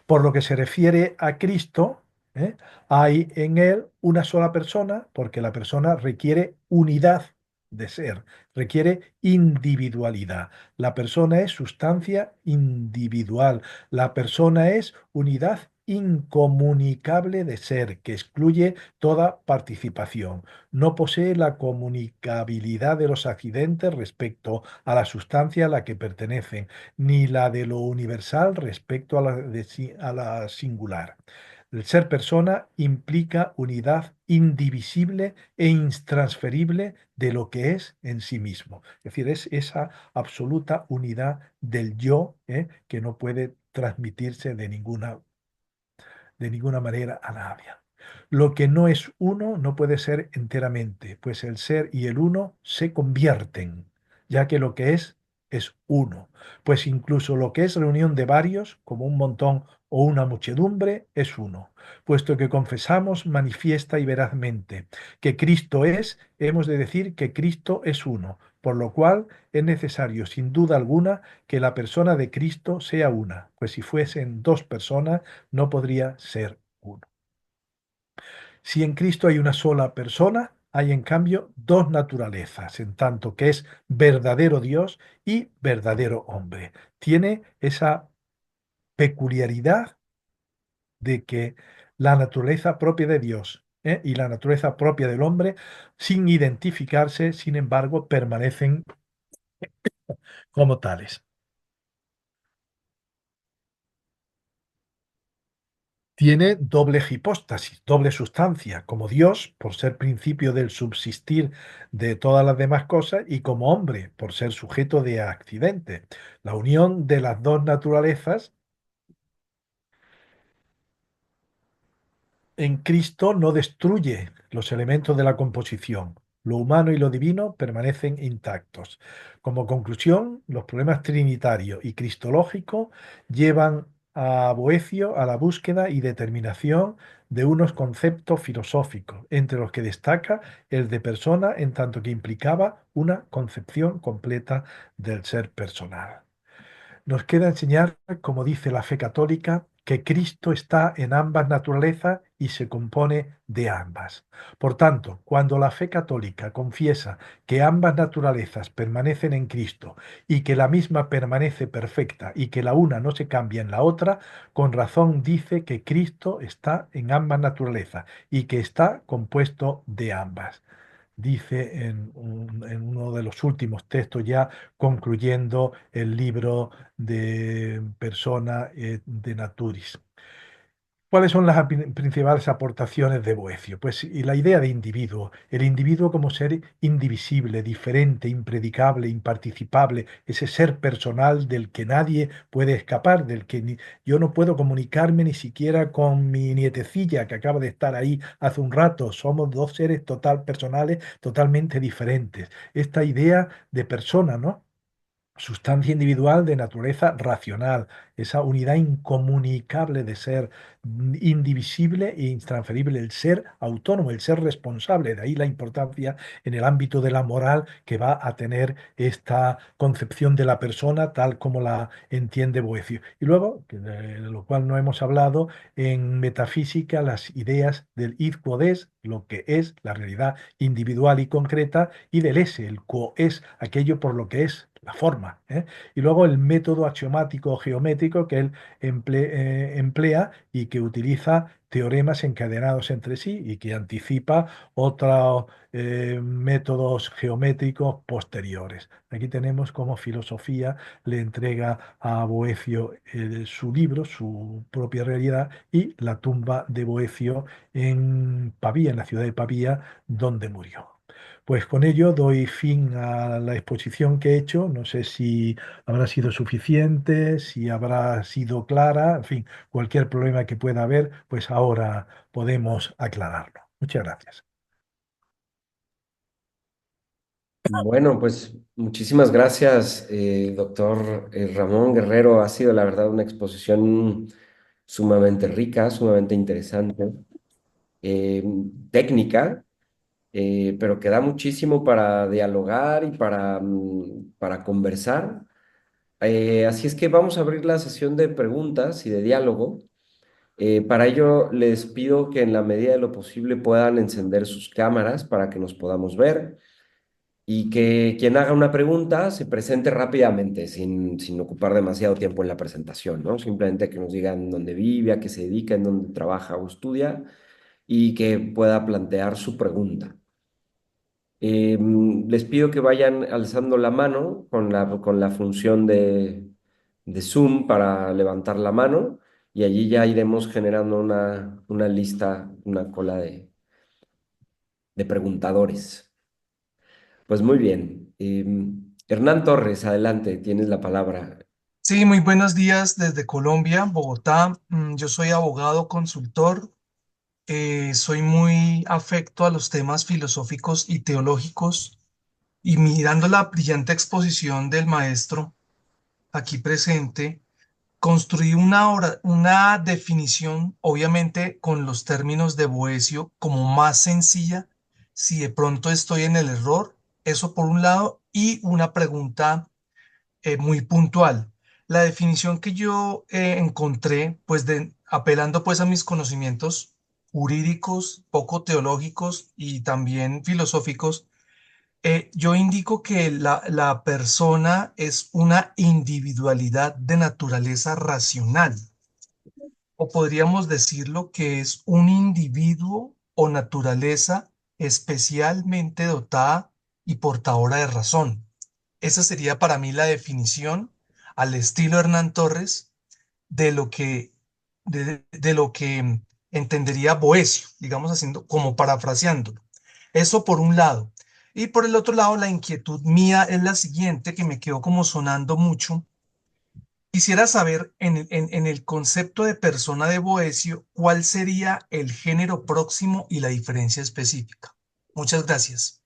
Por lo que se refiere a Cristo, ¿eh? Hay en él una sola persona, porque la persona requiere unidad de ser, requiere individualidad. La persona es sustancia individual. La persona es unidad incomunicable de ser, que excluye toda participación. No posee la comunicabilidad de los accidentes respecto a la sustancia a la que pertenecen, ni la de lo universal respecto a a la singular. El ser persona implica unidad indivisible e intransferible de lo que es en sí mismo. Es decir, es esa absoluta unidad del yo, que no puede transmitirse de ninguna manera a nadie. Lo que no es uno no puede ser enteramente, pues el ser y el uno se convierten, ya que lo que es uno. Pues incluso lo que es reunión de varios, como un montón o una muchedumbre, es uno. Puesto que confesamos manifiesta y verazmente que Cristo es, hemos de decir que Cristo es uno, por lo cual es necesario, sin duda alguna, que la persona de Cristo sea una, pues si fuesen dos personas, no podría ser uno. Si en Cristo hay una sola persona, hay en cambio dos naturalezas, en tanto que es verdadero Dios y verdadero hombre. Tiene esa peculiaridad de que la naturaleza propia de Dios y la naturaleza propia del hombre, sin identificarse, sin embargo, permanecen como tales. Tiene doble hipóstasis, doble sustancia, como Dios, por ser principio del subsistir de todas las demás cosas, y como hombre, por ser sujeto de accidente. La unión de las dos naturalezas en Cristo no destruye los elementos de la composición. Lo humano y lo divino permanecen intactos. Como conclusión, los problemas trinitarios y cristológicos llevan a Boecio a la búsqueda y determinación de unos conceptos filosóficos, entre los que destaca el de persona, en tanto que implicaba una concepción completa del ser personal. Nos queda enseñar, como dice la fe católica, que Cristo está en ambas naturalezas y se compone de ambas. Por tanto, cuando la fe católica confiesa que ambas naturalezas permanecen en Cristo y que la misma permanece perfecta y que la una no se cambia en la otra, con razón dice que Cristo está en ambas naturalezas y que está compuesto de ambas. Dice en uno de los últimos textos ya concluyendo el libro de Persona de Naturis. ¿Cuáles son las principales aportaciones de Boecio? Pues y la idea de individuo, el individuo como ser indivisible, diferente, impredicable, imparticipable, ese ser personal del que nadie puede escapar, del que yo no puedo comunicarme ni siquiera con mi nietecilla que acaba de estar ahí hace un rato. Somos dos seres personales, totalmente diferentes. Esta idea de persona, ¿no? Sustancia individual de naturaleza racional, esa unidad incomunicable de ser, indivisible e intransferible, el ser autónomo, el ser responsable. De ahí la importancia en el ámbito de la moral que va a tener esta concepción de la persona tal como la entiende Boecio. Y luego, de lo cual no hemos hablado, en metafísica, las ideas del id quod es, lo que es la realidad individual y concreta, y del ese, el quo es, aquello por lo que es la forma, ¿eh? Y luego el método axiomático o geométrico que él emplea y que utiliza teoremas encadenados entre sí y que anticipa otros métodos geométricos posteriores. Aquí tenemos cómo filosofía le entrega a Boecio su libro, su propia realidad y la tumba de Boecio en Pavía, en la ciudad de Pavía, donde murió. Pues con ello doy fin a la exposición que he hecho. No sé si habrá sido suficiente, si habrá sido clara, en fin, cualquier problema que pueda haber, pues ahora podemos aclararlo. Muchas gracias. Bueno, pues muchísimas gracias, doctor Ramón Guerrero. Ha sido la verdad una exposición sumamente rica, sumamente interesante, eh, técnica, pero que da muchísimo para dialogar y para conversar. Así es que vamos a abrir la sesión de preguntas y de diálogo. Para ello les pido que en la medida de lo posible puedan encender sus cámaras para que nos podamos ver y que quien haga una pregunta se presente rápidamente, sin ocupar demasiado tiempo en la presentación, ¿no? Simplemente que nos digan dónde vive, a qué se dedica, en dónde trabaja o estudia y que pueda plantear su pregunta. Les pido que vayan alzando la mano con la función de Zoom para levantar la mano y allí ya iremos generando una lista, una cola de preguntadores. Pues muy bien. Hernán Torres, adelante, tienes la palabra. Sí, muy buenos días desde Colombia, Bogotá. Yo soy abogado consultor, soy muy afecto a los temas filosóficos y teológicos y mirando la brillante exposición del maestro aquí presente, construí una definición, obviamente con los términos de Boecio, como más sencilla, si de pronto estoy en el error, eso por un lado, y una pregunta muy puntual. La definición que yo encontré, pues apelando pues a mis conocimientos jurídicos, poco teológicos y también filosóficos, yo indico que la persona es una individualidad de naturaleza racional, o podríamos decirlo que es un individuo o naturaleza especialmente dotada y portadora de razón. Esa sería para mí la definición al estilo Hernán Torres de de lo que entendería Boecio, digamos haciendo como parafraseándolo. Eso por un lado. Y por el otro lado, la inquietud mía es la siguiente, que me quedó como sonando mucho. Quisiera saber en el concepto de persona de Boecio, ¿cuál sería el género próximo y la diferencia específica? Muchas gracias.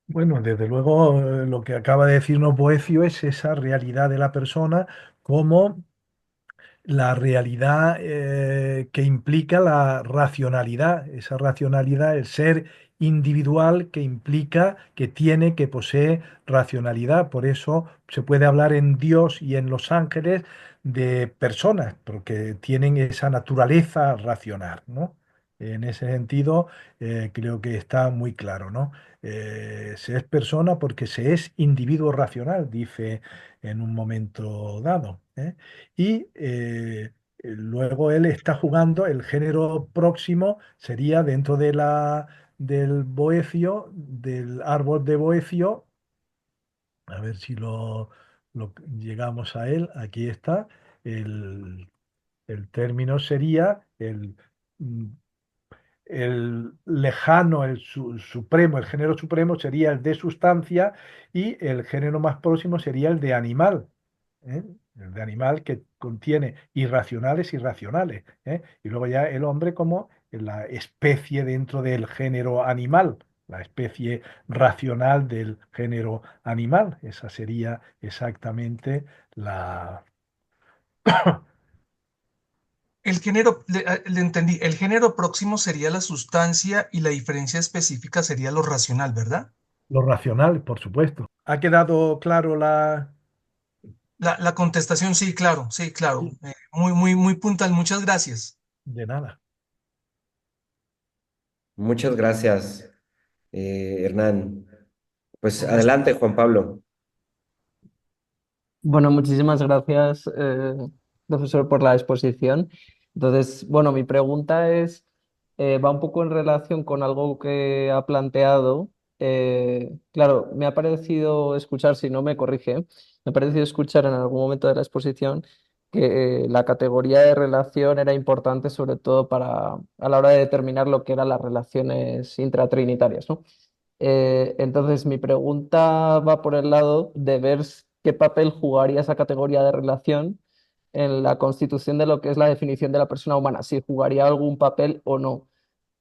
Bueno, desde luego lo que acaba de decirnos Boecio es esa realidad de la persona como la realidad que implica la racionalidad, esa racionalidad, el ser individual que implica que tiene, que posee racionalidad. Por eso se puede hablar en Dios y en los ángeles de personas, porque tienen esa naturaleza racional, ¿no? En ese sentido, creo que está muy claro, ¿no? Se es persona porque se es individuo racional, dice en un momento dado, ¿eh? Y luego él está jugando, el género próximo sería dentro de del boecio, del árbol de boecio, a ver si llegamos a él, aquí está, el, el término sería mm, el lejano, supremo, el género supremo sería el de sustancia y el género más próximo sería el de animal, ¿eh? El de animal que contiene irracionales y racionales, ¿eh? Y luego ya el hombre como la especie dentro del género animal, la especie racional del género animal. Esa sería exactamente la... El género, le entendí, el género próximo sería la sustancia y la diferencia específica sería lo racional, ¿verdad? lo racional, por supuesto. ¿Ha quedado claro la... La contestación, sí, claro, sí, claro. Sí, Muy puntual, muchas gracias. de nada. Muchas gracias, Hernán. Pues Con gusto. adelante, Juan Pablo. Bueno, muchísimas gracias, profesor, por la exposición. Entonces, bueno, mi pregunta es, va un poco en relación con algo que ha planteado. Claro, me ha parecido escuchar, si no me corrige, me ha parecido escuchar en algún momento de la exposición que la categoría de relación era importante sobre todo para a la hora de determinar lo que eran las relaciones intratrinitarias, ¿no? Entonces, mi pregunta va por el lado de ver qué papel jugaría esa categoría de relación en la constitución de lo que es la definición de la persona humana, si jugaría algún papel o no.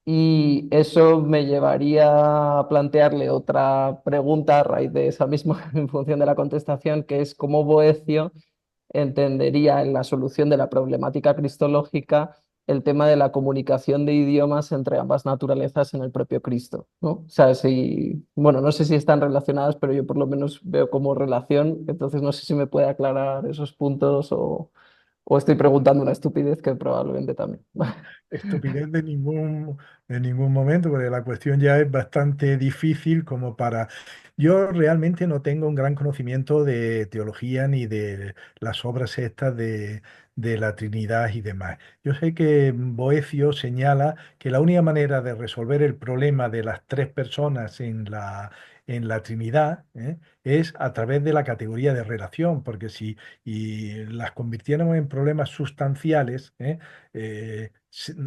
Y eso me llevaría a plantearle otra pregunta a raíz de esa misma, en función de la contestación, que es cómo Boecio entendería en la solución de la problemática cristológica el tema de la comunicación de idiomas entre ambas naturalezas en el propio Cristo, ¿no? O sea, si, bueno, no sé si están relacionadas, pero yo por lo menos veo como relación, entonces no sé si me puede aclarar esos puntos o estoy preguntando una estupidez que probablemente también. Estupidez de ningún momento, porque la cuestión ya es bastante difícil como para... Yo realmente no tengo un gran conocimiento de teología ni de las obras estas de la Trinidad y demás. Yo sé que Boecio señala que la única manera de resolver el problema de las tres personas en la Trinidad, es a través de la categoría de relación, porque si y las convirtiéramos en problemas sustanciales,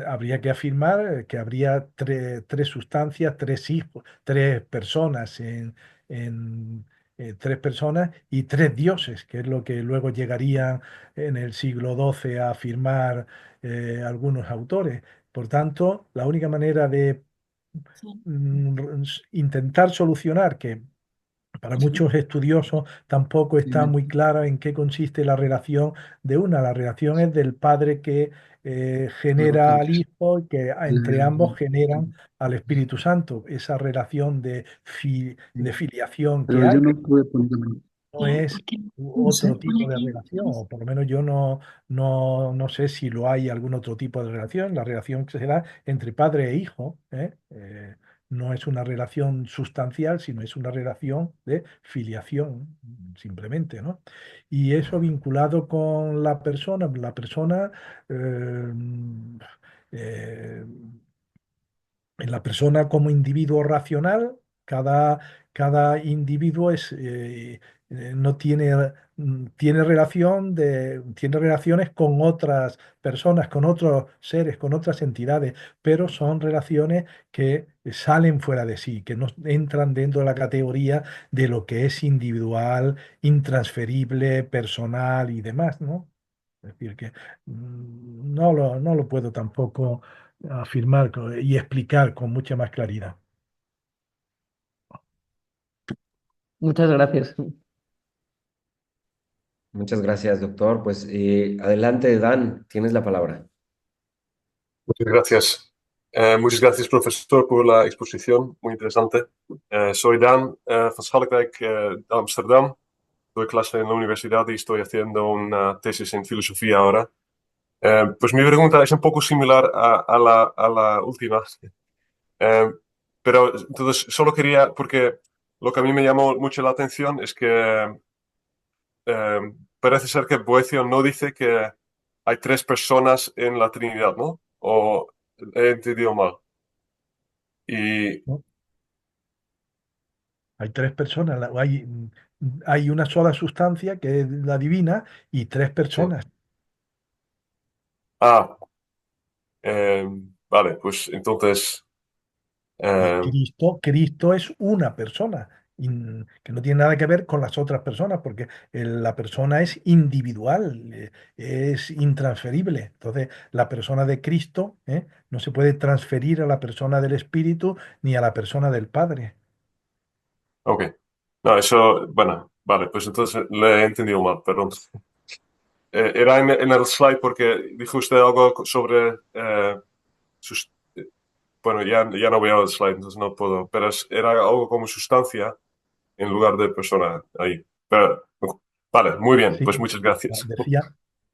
habría que afirmar que habría tres sustancias, tres hijos, tres personas en, tres personas y tres dioses, que es lo que luego llegarían en el siglo XII a afirmar algunos autores. Por tanto, la única manera de intentar solucionar que para muchos estudiosos tampoco está muy clara en qué consiste la relación de una. La relación es del padre que genera al hijo y que entre ambos generan al Espíritu Santo. Esa relación de filiación que Pero hay yo no pude ponerlo. no es otro tipo de relación, o por lo menos yo no sé si lo hay algún otro tipo de relación. La relación que se da entre padre e hijo, no es una relación sustancial, sino es una relación de filiación, simplemente, ¿no? Y eso vinculado con la persona eh, eh, en la persona como individuo racional, cada individuo no tiene, tiene relaciones con otras personas, con otros seres, con otras entidades, pero son relaciones que salen fuera de sí, que no entran dentro de la categoría de lo que es individual, intransferible, personal y demás, ¿no? Es decir, que no lo puedo tampoco afirmar y explicar con mucha más claridad. Muchas gracias. Muchas gracias, doctor. Pues adelante, Dan, tienes la palabra. Muchas gracias. Muchas gracias, profesor, por la exposición, muy interesante. Soy Dan van Schalkwijk de Amsterdam. Doy clase en la universidad y estoy haciendo una tesis en filosofía ahora. Pues mi pregunta es un poco similar a la última. Eh, pero entonces solo quería, porque lo que a mí me llamó mucho la atención es que eh, parece ser que Boecio no dice que hay tres personas en la Trinidad, ¿no? O he entendido mal. Y ¿no? Hay tres personas, hay una sola sustancia que es la divina y tres sí. personas. Ah, eh, vale, pues entonces, Y eh, Cristo es una persona, que no tiene nada que ver con las otras personas, porque la persona es individual, es intransferible. Entonces, la persona de Cristo, no se puede transferir a la persona del Espíritu ni a la persona del Padre. ok. No, eso, bueno, vale, pues entonces le he entendido mal, perdón. Era en el slide porque dijo usted algo sobre sus, bueno, ya no veo el slide, entonces no puedo, pero era algo como sustancia en lugar de persona ahí. Pero, vale, muy bien, Sí, pues muchas gracias.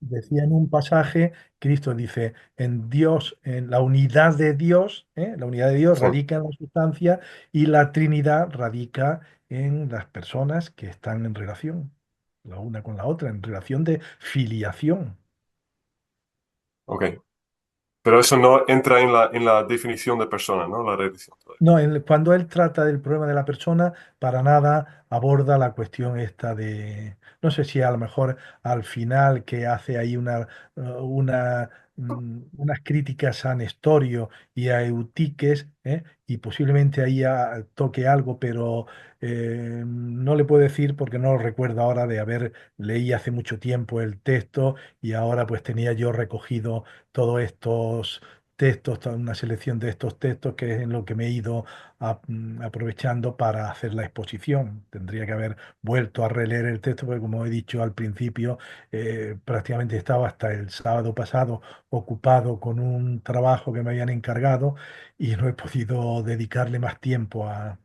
decía en un pasaje, Cristo dice, en Dios, en la unidad de Dios, la unidad de Dios Sí, radica en la sustancia y la Trinidad radica en las personas que están en relación, la una con la otra, en relación de filiación. ok. Pero eso no entra en la definición de persona, ¿no? La redacción todavía. No, cuando él trata del problema de la persona, para nada aborda la cuestión esta de, no sé si a lo mejor al final que hace ahí unas críticas a Nestorio y a Eutiques, y posiblemente ahí toque algo, pero no le puedo decir porque no lo recuerdo ahora de haber leído hace mucho tiempo el texto y ahora pues tenía yo recogido todos estos textos, toda una selección de estos textos, que es en lo que me he ido aprovechando para hacer la exposición. Tendría que haber vuelto a releer el texto, porque como he dicho al principio, prácticamente estaba hasta el sábado pasado ocupado con un trabajo que me habían encargado y no he podido dedicarle más tiempo a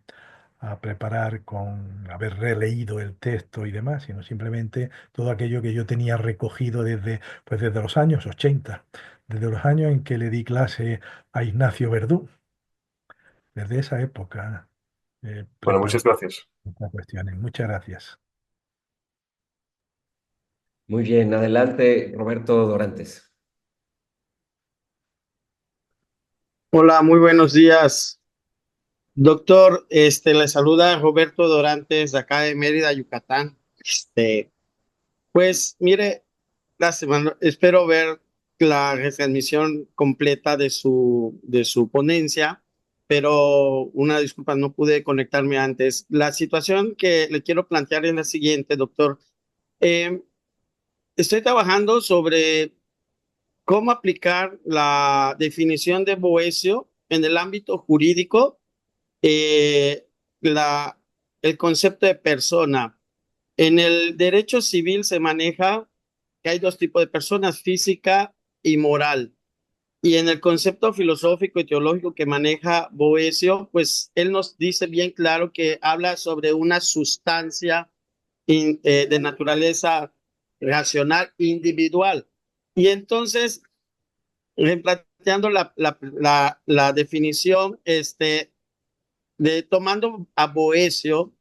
preparar con haber releído el texto y demás, sino simplemente todo aquello que yo tenía recogido desde los años 80, desde los años en que le di clase a Ignacio Verdú. Desde esa época Bueno, preparo muchas gracias. estas cuestiones. Muchas gracias. Muy bien, adelante, Roberto Dorantes. Hola, muy buenos días. Doctor, le saluda Roberto Dorantes de acá de Mérida, Yucatán. Pues mire, la semana, espero ver la retransmisión completa de su ponencia, pero una disculpa, no pude conectarme antes. La situación que le quiero plantear es la siguiente, doctor. Eh, Estoy trabajando sobre cómo aplicar la definición de Boecio en el ámbito jurídico, eh, la, el concepto de persona. En el derecho civil se maneja que hay dos tipos de personas, física y moral. Y en el concepto filosófico y teológico que maneja Boecio, pues él nos dice bien claro que habla sobre una sustancia de naturaleza racional individual. Y entonces, replanteando la definición, de tomando a Boecio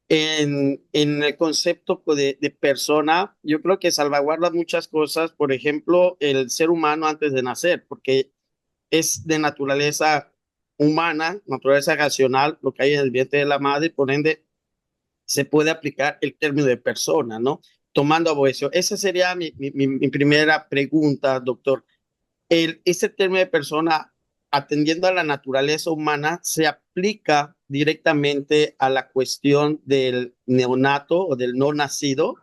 en el concepto de persona, yo creo que salvaguarda muchas cosas, por ejemplo, el ser humano antes de nacer, porque es de naturaleza humana, naturaleza racional, lo que hay en el vientre de la madre, por ende se puede aplicar el término de persona, ¿no? Tomando a Boecio. Esa sería mi primera pregunta, doctor. Ese término de persona, atendiendo a la naturaleza humana, se aplica directamente a la cuestión del neonato o del no nacido,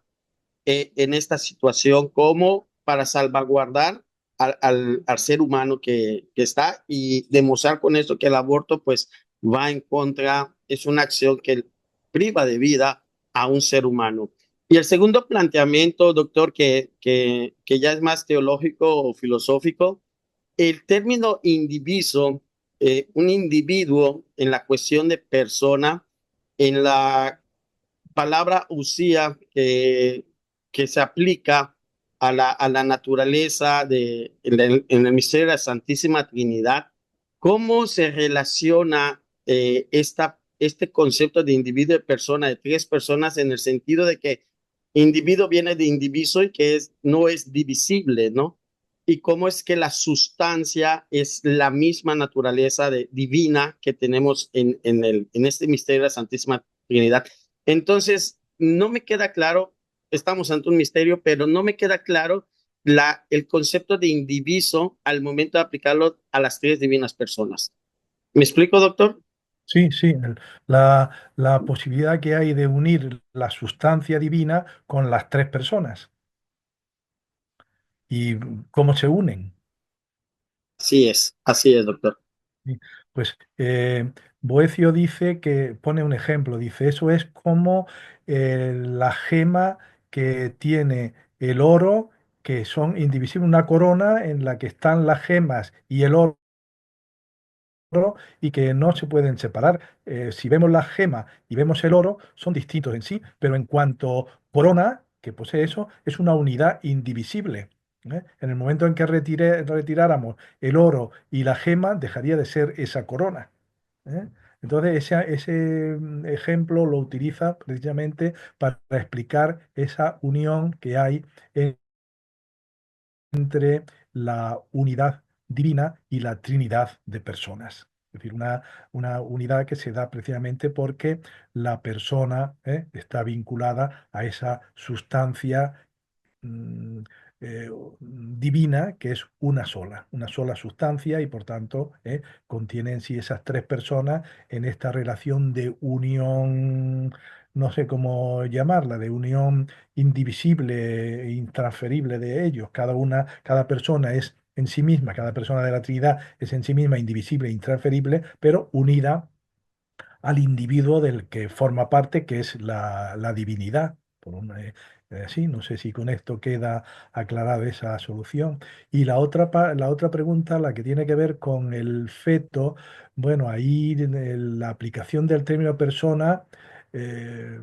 en esta situación, como para salvaguardar al ser humano que está, y demostrar con esto que el aborto pues va en contra, es una acción que priva de vida a un ser humano. Y el segundo planteamiento, doctor, que ya es más teológico o filosófico, el término indiviso, un individuo en la cuestión de persona, en la palabra usía que se aplica a la naturaleza en el misterio de la Santísima Trinidad, ¿cómo se relaciona este concepto de individuo y persona, de tres personas, en el sentido de que individuo viene de indiviso y que no es divisible, ¿no? Y cómo es que la sustancia es la misma naturaleza divina que tenemos en este misterio de la Santísima Trinidad. Entonces, no me queda claro, estamos ante un misterio, pero no me queda claro el concepto de indiviso al momento de aplicarlo a las tres divinas personas. ¿Me explico, doctor? Sí, sí, la posibilidad que hay de unir la sustancia divina con las tres personas y cómo se unen. Así es, doctor. Sí. Pues Boecio dice que pone un ejemplo, dice, eso es como la gema que tiene el oro, que son indivisibles, una corona en la que están las gemas y el oro y que no se pueden separar. Si vemos la gema y vemos el oro, son distintos en sí, pero en cuanto corona, que posee eso, es una unidad indivisible. En el momento en que retiráramos el oro y la gema, dejaría de ser esa corona. ¿eh? Entonces, ese ejemplo lo utiliza precisamente para explicar esa unión que hay entre la unidad divina y la trinidad de personas. Es decir, una unidad que se da precisamente porque la persona está vinculada a esa sustancia mm, divina que es una sola sustancia y por tanto contiene en sí esas tres personas en esta relación de unión, no sé cómo llamarla, de unión indivisible e intransferible de ellos. Cada persona es en sí misma, cada persona de la Trinidad es en sí misma indivisible e intransferible, pero unida al individuo del que forma parte, que es la divinidad. Sí, no sé si con esto queda aclarada esa solución. Y la otra pregunta, la que tiene que ver con el feto, bueno, ahí la aplicación del término persona eh,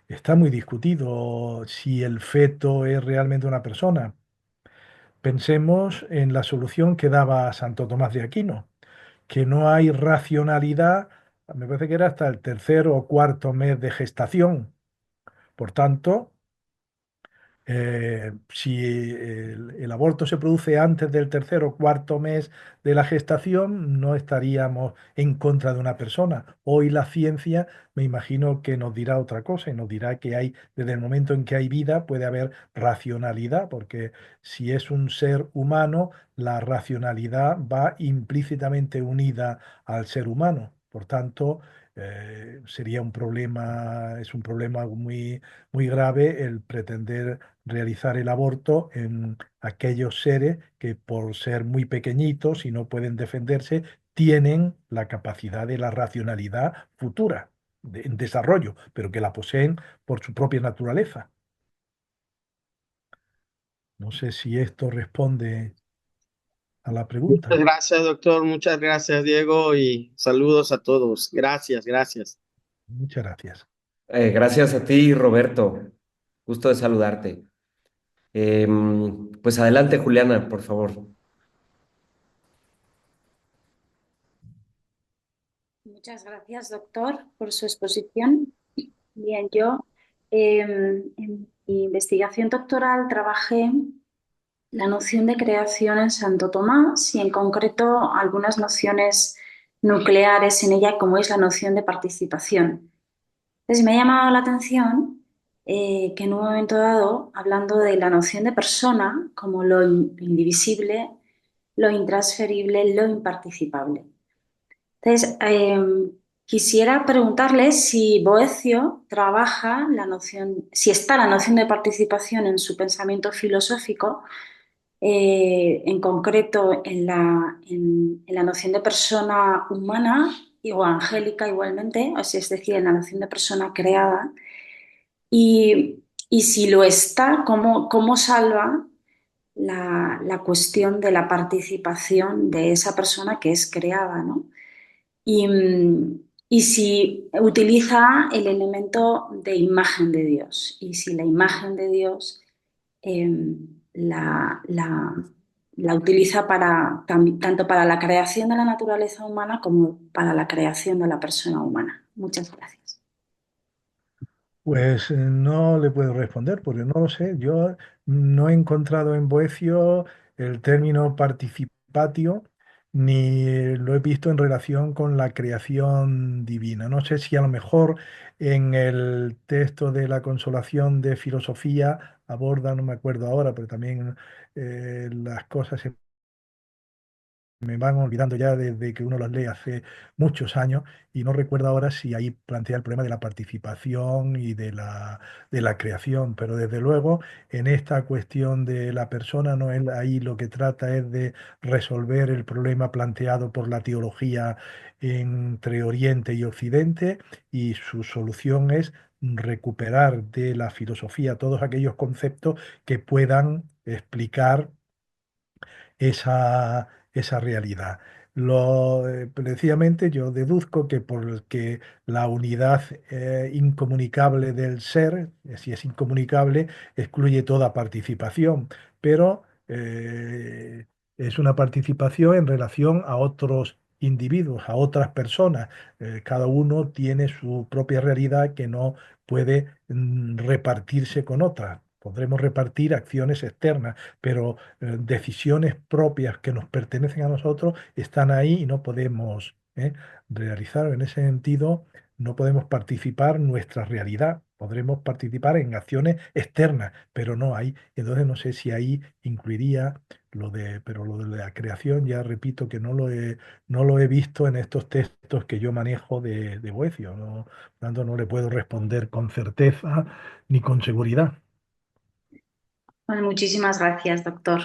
está muy discutido si el feto es realmente una persona. Pensemos en la solución que daba Santo Tomás de Aquino, que no hay racionalidad, me parece que era hasta el tercer o cuarto mes de gestación. Por tanto, si el aborto se produce antes del tercer o cuarto mes de la gestación, no estaríamos en contra de una persona. Hoy la ciencia me imagino que nos dirá otra cosa y nos dirá que hay, desde el momento en que hay vida, puede haber racionalidad, porque si es un ser humano, la racionalidad va implícitamente unida al ser humano. Por tanto, sería un problema, es un problema muy grave el pretender realizar el aborto en aquellos seres que por ser muy pequeñitos y no pueden defenderse, tienen la capacidad de la racionalidad futura, en desarrollo, pero que la poseen por su propia naturaleza. No sé si esto responde a la Muchas pregunta. gracias, doctor. Muchas gracias, Diego, y saludos a todos. Gracias, gracias. Muchas gracias. Gracias a ti, Roberto. Gusto de saludarte. Pues adelante, Juliana, por favor. Muchas gracias, doctor, por su exposición. Bien, yo en mi investigación doctoral trabajé la noción de creación en Santo Tomás y en concreto algunas nociones nucleares en ella, como es la noción de participación. Entonces me ha llamado la atención que en un momento dado, hablando de la noción de persona como lo indivisible, lo intransferible, lo imparticipable. Entonces, quisiera preguntarle si Boecio trabaja la noción, si está la noción de participación en su pensamiento filosófico, en concreto en la noción de persona humana o angélica igualmente, o sea, es decir, en la noción de persona creada, y si lo está, ¿cómo salva la cuestión de la participación de esa persona que es creada, ¿no? Y si utiliza el elemento de imagen de Dios, y si la imagen de Dios eh, la, la- la utiliza tanto para la creación de la naturaleza humana como para la creación de la persona humana. Muchas gracias. Pues no le puedo responder porque no lo sé. Yo no he encontrado en Boecio el término participatio ni lo he visto en relación con la creación divina. No sé si a lo mejor en el texto de la Consolación de Filosofía aborda, no me acuerdo ahora, pero también las cosas me van olvidando ya desde que uno los lee hace muchos años y no recuerdo ahora si ahí plantea el problema de la participación y de la creación, pero desde luego en esta cuestión de la persona no es ahí lo que trata es de resolver el problema planteado por la teología entre Oriente y Occidente y su solución es recuperar de la filosofía todos aquellos conceptos que puedan explicar esa realidad. Precisamente yo deduzco que porque la unidad incomunicable del ser, si es incomunicable, excluye toda participación, pero es una participación en relación a otros individuos, a otras personas. Cada uno tiene su propia realidad que no puede repartirse con otras. Podremos repartir acciones externas, pero decisiones propias que nos pertenecen a nosotros están ahí y no podemos realizar. En ese sentido, no podemos participar en nuestra realidad. Podremos participar en acciones externas, pero no hay. Entonces no sé si ahí incluiría pero lo de la creación, ya repito que no lo he visto en estos textos que yo manejo de Boecio. No, por tanto, no le puedo responder con certeza ni con seguridad. Bueno, muchísimas gracias, doctor.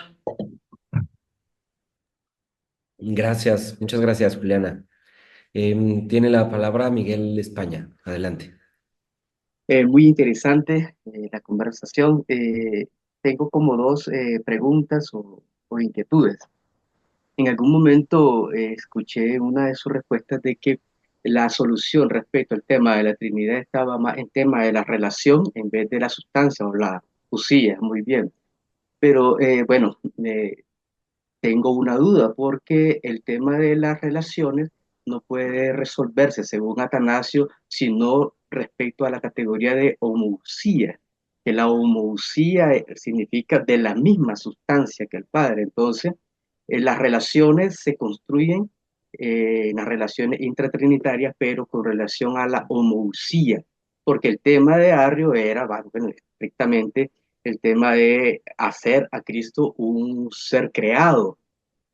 Gracias, muchas gracias, Juliana. Tiene la palabra Miguel España. Adelante. Muy interesante la conversación. Tengo como dos preguntas o inquietudes. En algún momento escuché una de sus respuestas de que la solución respecto al tema de la Trinidad estaba más en tema de la relación en vez de la sustancia o la usía. Muy bien. Pero bueno, tengo una duda porque el tema de las relaciones no puede resolverse, según Atanasio, sino respecto a la categoría de homousía, que la homousía significa de la misma sustancia que el Padre. Entonces, las relaciones se construyen, las relaciones intratrinitarias, pero con relación a la homousía, porque el tema de Arrio era, bueno, estrictamente el tema de hacer a Cristo un ser creado,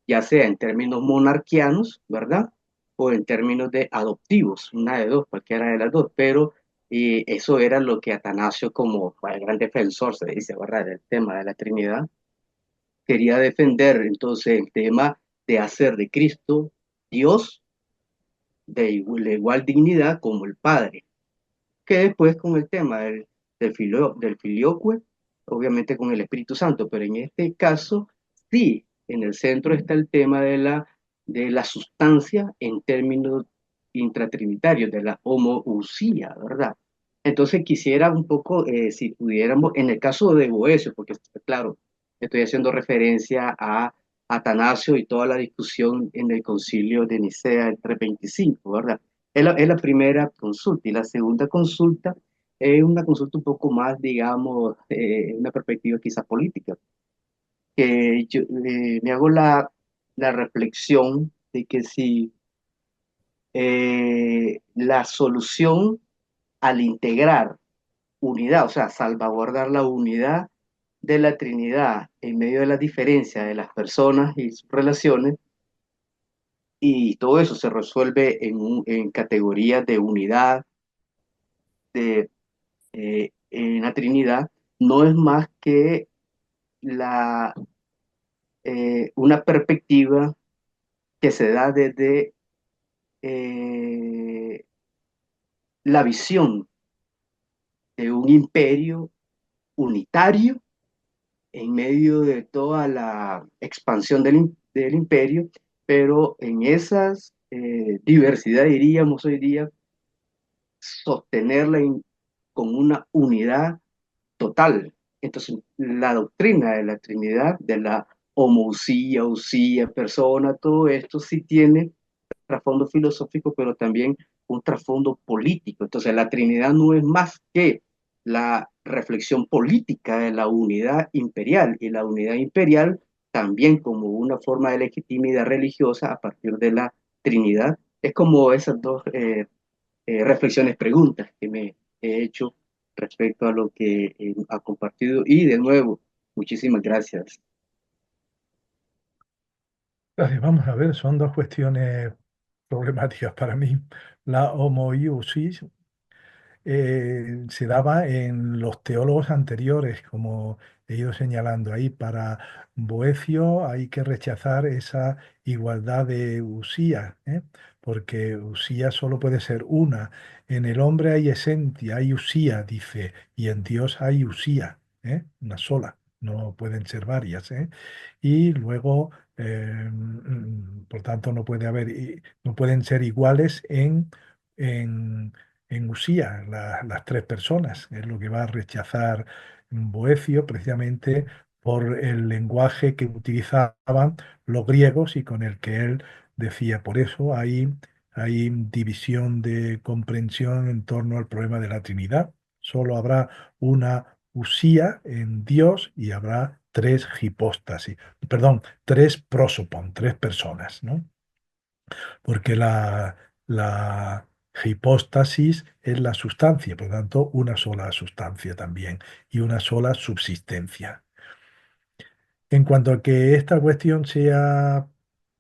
ya sea en términos monarquianos, ¿verdad? O en términos de adoptivos, una de dos, cualquiera de las dos, pero eso era lo que Atanasio, como el gran defensor, se dice, ¿verdad? Del tema de la Trinidad, quería defender entonces el tema de hacer de Cristo Dios de igual dignidad como el Padre, que después con el tema del filioque, obviamente con el Espíritu Santo, pero en este caso sí, en el centro está el tema de la sustancia en términos intratrinitarios, de la homousía, ¿verdad? Entonces quisiera un poco, si pudiéramos, en el caso de Boecio, porque claro, estoy haciendo referencia a Atanasio y toda la discusión en el concilio de Nicea en 325, ¿verdad? Es la primera consulta y la segunda consulta es una consulta un poco más, digamos, una perspectiva quizá política, que yo me hago la reflexión de que si la solución al integrar unidad, o sea, salvaguardar la unidad de la Trinidad en medio de la diferencia de las personas y sus relaciones, y todo eso se resuelve en categorías de unidad, en la Trinidad, no es más que una perspectiva que se da desde eh, la visión de un imperio unitario en medio de toda la expansión del imperio, pero en esas diversidad, diríamos hoy día, sostenerla con una unidad total. Entonces, la doctrina de la Trinidad, de la homousía, usía, persona, todo esto sí tiene trasfondo filosófico, pero también un trasfondo político. Entonces, la Trinidad no es más que la reflexión política de la unidad imperial, y la unidad imperial también como una forma de legitimidad religiosa a partir de la Trinidad. Es como esas dos reflexiones, preguntas que me he hecho respecto a lo que ha compartido. Y de nuevo, muchísimas gracias. Gracias. Vamos a ver, son dos cuestiones problemáticas para mí. La homoiousis se daba en los teólogos anteriores, como he ido señalando ahí. Para Boecio hay que rechazar esa igualdad de usía, porque usía solo puede ser una. En el hombre hay esencia, hay usía, dice, y en Dios hay usía, una sola, no pueden ser varias, Y luego, por tanto, no puede haber, no pueden ser iguales en en Usía, las tres personas. Es lo que va a rechazar Boecio precisamente por el lenguaje que utilizaban los griegos y con el que él decía. Por eso hay división de comprensión en torno al problema de la Trinidad. Solo habrá una Usía en Dios y habrá tres hipóstasis, perdón, tres prosopon, tres personas, ¿no? Porque la hipóstasis es la sustancia, por lo tanto, una sola sustancia también y una sola subsistencia. En cuanto a que esta cuestión sea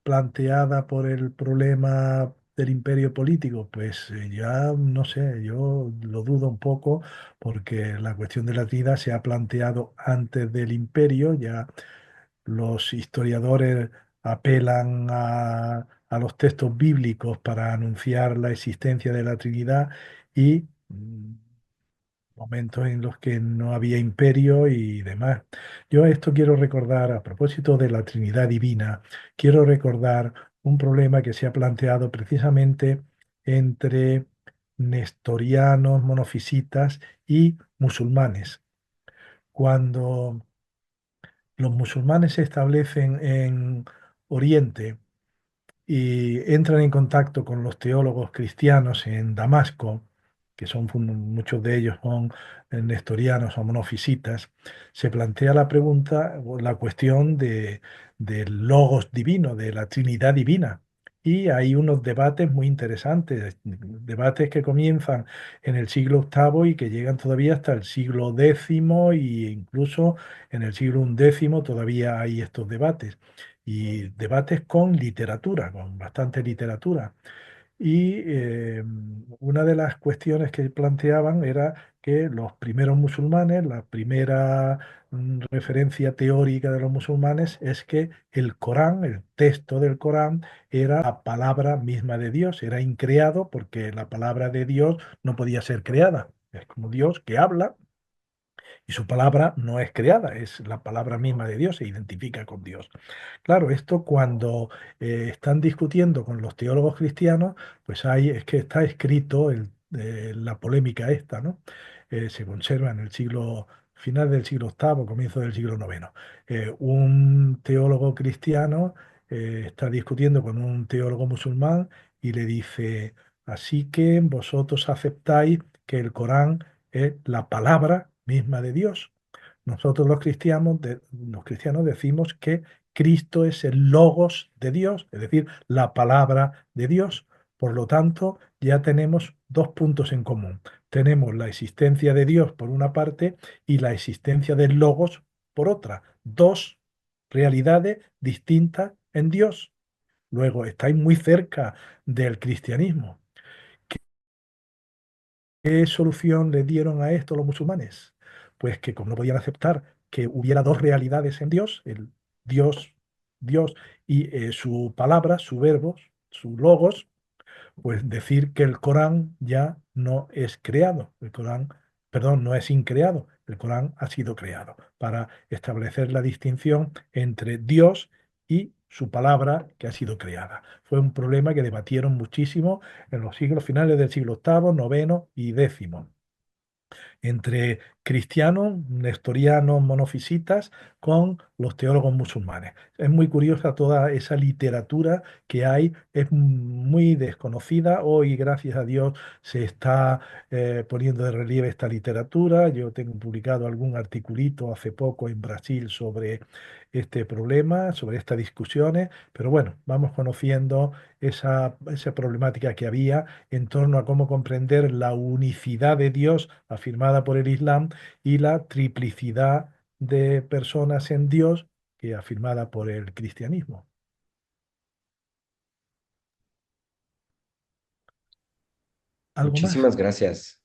planteada por el problema del imperio político, pues ya no sé, yo lo dudo un poco porque la cuestión de la Trinidad se ha planteado antes del imperio, ya los historiadores apelan a los textos bíblicos para anunciar la existencia de la Trinidad y momentos en los que no había imperio y demás. Yo esto quiero recordar, a propósito de la Trinidad Divina, quiero recordar un problema que se ha planteado precisamente entre nestorianos, monofisitas y musulmanes. Cuando los musulmanes se establecen en Oriente y entran en contacto con los teólogos cristianos en Damasco, que son muchos de ellos son nestorianos o monofisitas, se plantea la pregunta o la cuestión del logos divino, de la Trinidad divina. Y hay unos debates muy interesantes, debates que comienzan en el siglo VIII y que llegan todavía hasta el siglo X, e incluso en el siglo XI todavía hay estos debates y debates con literatura, con bastante literatura. Y una de las cuestiones que planteaban era que los primeros musulmanes, la primera referencia teórica de los musulmanes es que el Corán, el texto del Corán, era la palabra misma de Dios, era increado porque la palabra de Dios no podía ser creada. Es como Dios que habla y su palabra no es creada, es la palabra misma de Dios, se identifica con Dios. Claro, esto cuando están discutiendo con los teólogos cristianos, pues es que está escrito la polémica esta, ¿no? Se conserva en el final del siglo VIII, comienzo del siglo IX. Un teólogo cristiano está discutiendo con un teólogo musulmán y le dice, así que vosotros aceptáis que el Corán es la palabra misma de Dios. Nosotros los cristianos decimos que Cristo es el logos de Dios, es decir, la palabra de Dios. Por lo tanto, ya tenemos dos puntos en común. Tenemos la existencia de Dios por una parte y la existencia del logos por otra. Dos realidades distintas en Dios. Luego, estáis muy cerca del cristianismo. ¿Qué solución le dieron a esto los musulmanes? Pues que como no podían aceptar que hubiera dos realidades en Dios, el Dios, Dios y su palabra, su verbo, su logos, pues decir que el Corán ya no es creado, el Corán, perdón, no es increado, El Corán ha sido creado para establecer la distinción entre Dios y su palabra que ha sido creada. Fue un problema que debatieron muchísimo en los siglos finales del siglo octavo, noveno y décimo entre cristianos, nestorianos, monofisitas, con los teólogos musulmanes. Es muy curiosa toda esa literatura que hay, es muy desconocida. Hoy, gracias a Dios, se está poniendo de relieve esta literatura. Yo tengo publicado algún articulito hace poco en Brasil sobre este problema, sobre estas discusiones, pero bueno, vamos conociendo esa problemática que había en torno a cómo comprender la unicidad de Dios afirmada por el Islam y la triplicidad de personas en Dios que afirmada por el cristianismo. ¿Algo más? Muchísimas gracias.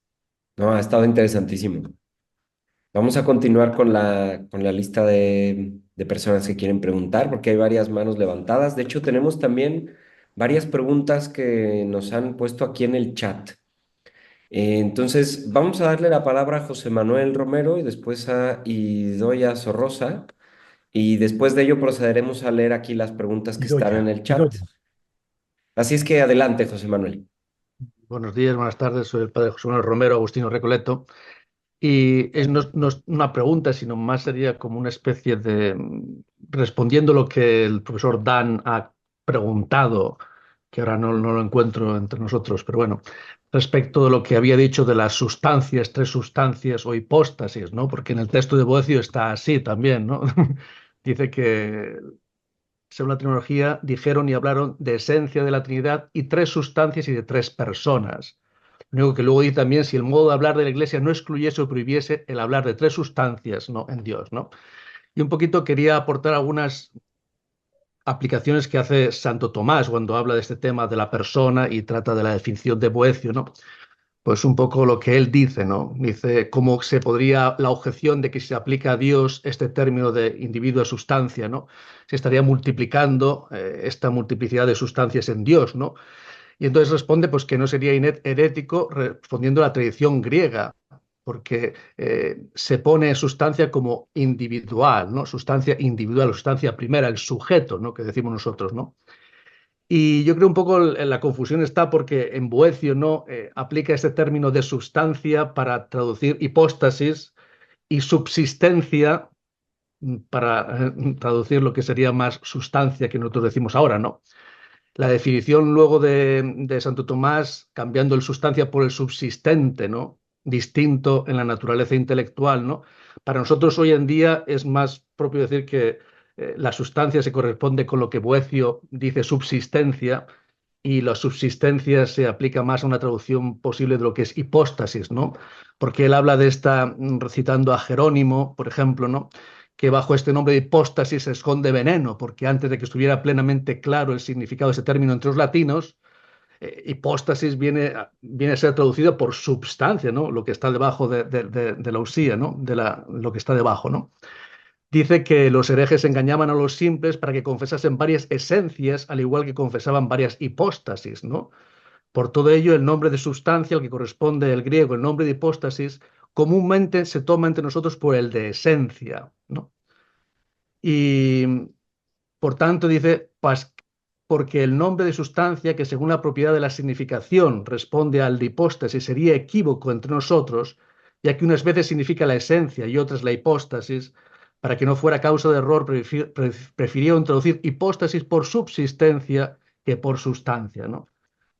No, ha estado interesantísimo. Vamos a continuar con la lista de personas que quieren preguntar, porque hay varias manos levantadas. De hecho, tenemos también varias preguntas que nos han puesto aquí en el chat. Entonces, vamos a darle la palabra a José Manuel Romero y después a Idoia Sorrosa. Y después de ello procederemos a leer aquí las preguntas que están en Idoya, el chat. Idoya. Así es que adelante, José Manuel. Buenos días, buenas tardes. Soy el padre José Manuel Romero, Agustino Recoleto. Y no es una pregunta, sino más sería como una especie de respondiendo lo que el profesor Dan ha preguntado, que ahora no lo encuentro entre nosotros, pero bueno, respecto de lo que había dicho de las sustancias, tres sustancias o hipóstasis, ¿no? Porque en el texto de Boecio está así también, ¿no? Dice que, según la tecnología, dijeron y hablaron de esencia de la Trinidad y tres sustancias y de tres personas. Lo único que luego dice también si el modo de hablar de la Iglesia no excluyese o prohibiese el hablar de tres sustancias, ¿no? En Dios, ¿no? Y un poquito quería aportar algunas aplicaciones que hace Santo Tomás cuando habla de este tema de la persona y trata de la definición de Boecio, ¿no? Pues un poco lo que él dice, ¿no? Dice cómo se podría la objeción de que si se aplica a Dios este término de individuo a sustancia, ¿no? Se estaría multiplicando esta multiplicidad de sustancias en Dios, ¿no? Y entonces responde pues que no sería herético respondiendo a la tradición griega, porque se pone sustancia como individual, ¿no? Sustancia individual, sustancia primera, el sujeto, ¿no? Que decimos nosotros, ¿no? Y yo creo un poco la confusión está porque en Boecio no aplica este término de sustancia para traducir hipóstasis y subsistencia para traducir lo que sería más sustancia que nosotros decimos ahora, ¿no? La definición luego de Santo Tomás, cambiando el sustancia por el subsistente, ¿no? Distinto en la naturaleza intelectual, ¿no? Para nosotros hoy en día es más propio decir que la sustancia se corresponde con lo que Boecio dice subsistencia y la subsistencia se aplica más a una traducción posible de lo que es hipóstasis, ¿no? Porque él habla de esta, recitando a Jerónimo, por ejemplo, ¿no? Que bajo este nombre de hipóstasis se esconde veneno, porque antes de que estuviera plenamente claro el significado de ese término entre los latinos, hipóstasis viene a ser traducido por substancia, ¿no? Lo que está debajo de la usía, ¿no? Lo que está debajo, ¿no? Dice que los herejes engañaban a los simples para que confesasen varias esencias, al igual que confesaban varias hipóstasis, ¿no? Por todo ello, el nombre de sustancia, al que corresponde el griego, el nombre de hipóstasis, comúnmente se toma entre nosotros por el de esencia, ¿no? Y por tanto dice, porque el nombre de sustancia, que según la propiedad de la significación responde al de hipóstasis, sería equívoco entre nosotros, ya que unas veces significa la esencia y otras la hipóstasis, para que no fuera causa de error, prefirió introducir hipóstasis por subsistencia que por sustancia, ¿no?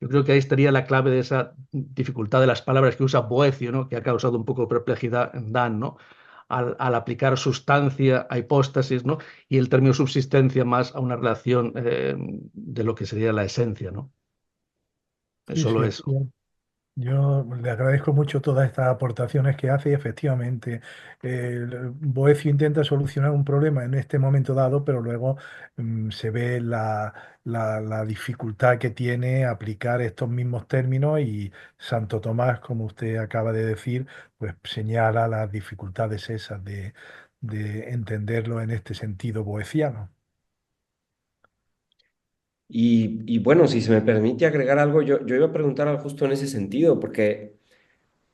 Yo creo que ahí estaría la clave de esa dificultad de las palabras que usa Boecio, ¿no? Que ha causado un poco de perplejidad en Dan, ¿no? Al aplicar sustancia a hipóstasis, ¿no? Y el término subsistencia más a una relación de lo que sería la esencia, ¿no? Es Sí, sí, solo eso. yo le agradezco mucho todas estas aportaciones que hace y efectivamente Boecio intenta solucionar un problema en este momento dado, pero luego se ve la dificultad que tiene aplicar estos mismos términos y Santo Tomás, como usted acaba de decir, pues señala las dificultades esas de entenderlo en este sentido boeciano. Y bueno, si se me permite agregar algo, yo iba a preguntar algo justo en ese sentido, porque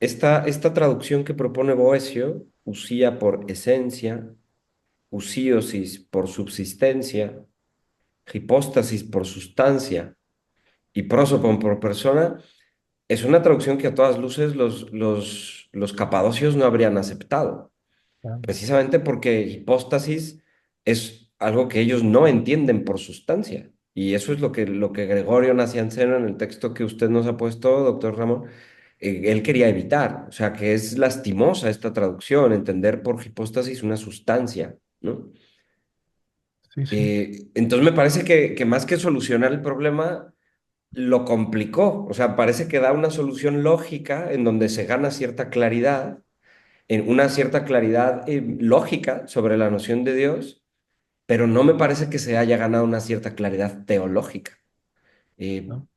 esta traducción que propone Boecio, usía por esencia, usíosis por subsistencia, hipóstasis por sustancia y prosopon por persona, es una traducción que a todas luces los capadocios no habrían aceptado, Claro. precisamente porque hipóstasis es algo que ellos no entienden por sustancia. Y eso es lo que Gregorio Nacianceno, en el texto que usted nos ha puesto, doctor Ramón, él quería evitar. O sea, que es lastimosa esta traducción, entender por hipóstasis una sustancia, ¿no? Sí, sí. Entonces me parece que más que solucionar el problema, lo complicó. O sea, parece que da una solución lógica en donde se gana cierta claridad, en una cierta claridad lógica sobre la noción de Dios, pero no me parece que se haya ganado una cierta claridad teológica. Eh, ¿No?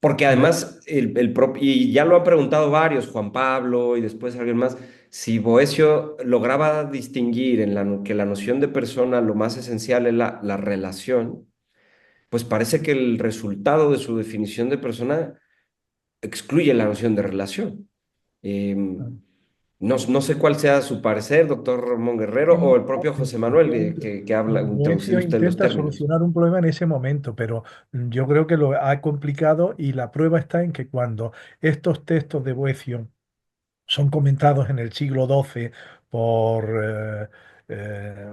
Porque De- además, y ya lo han preguntado varios, Juan Pablo y después alguien más, si Boecio lograba distinguir que la noción de persona lo más esencial es la relación, pues parece que el resultado de su definición de persona excluye la noción de relación. No sé cuál sea su parecer, doctor Ramón Guerrero, o Sí, el propio José Manuel, efectivamente. que habla, introducido Boecio usted los intenta términos. solucionar un problema en ese momento, pero yo creo que lo ha complicado y la prueba está en que cuando estos textos de Boecio son comentados en el siglo XII por, eh,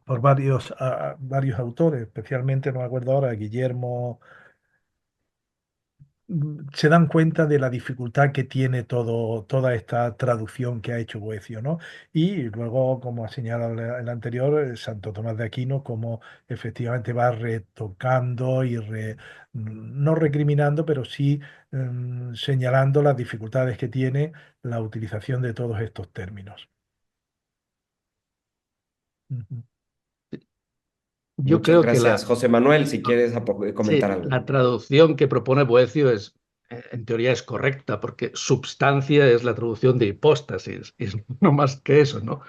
por varios autores, especialmente, no me acuerdo ahora, Guillermo, se dan cuenta de la dificultad que tiene toda esta traducción que ha hecho Boecio, ¿no? Y luego, como ha señalado el anterior, Santo Tomás de Aquino, como efectivamente va retocando y no recriminando, pero sí señalando las dificultades que tiene la utilización de todos estos términos. Ujú. Yo Muchas creo que gracias. José Manuel, si quieres comentar sí, algo. la traducción que propone Boecio es, en teoría es correcta, porque substancia es la traducción de hipóstasis, y es no más que eso, ¿no?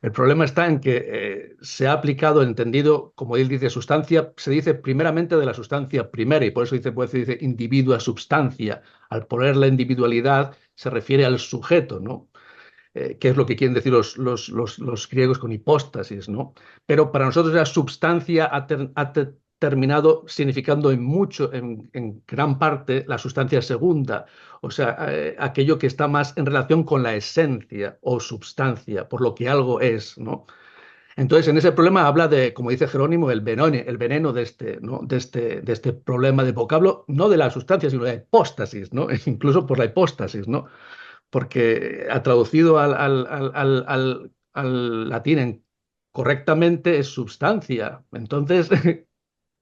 El problema está en que se ha aplicado, entendido, como él dice, sustancia, se dice primeramente de la sustancia primera, y por eso dice, Boecio dice individua substancia. Al poner la individualidad se refiere al sujeto, ¿no? Que es lo que quieren decir los griegos con hipóstasis, ¿no? Pero para nosotros la substancia ha terminado significando en gran parte, la sustancia segunda, o sea, aquello que está más en relación con la esencia o substancia, por lo que algo es, ¿no? Entonces, en ese problema habla de, como dice Jerónimo, el veneno de este, ¿no? de este problema de vocablo, no de la sustancia, sino de la hipóstasis, ¿no? Incluso por la hipóstasis, ¿no? Porque ha traducido al latín correctamente es substancia. Entonces,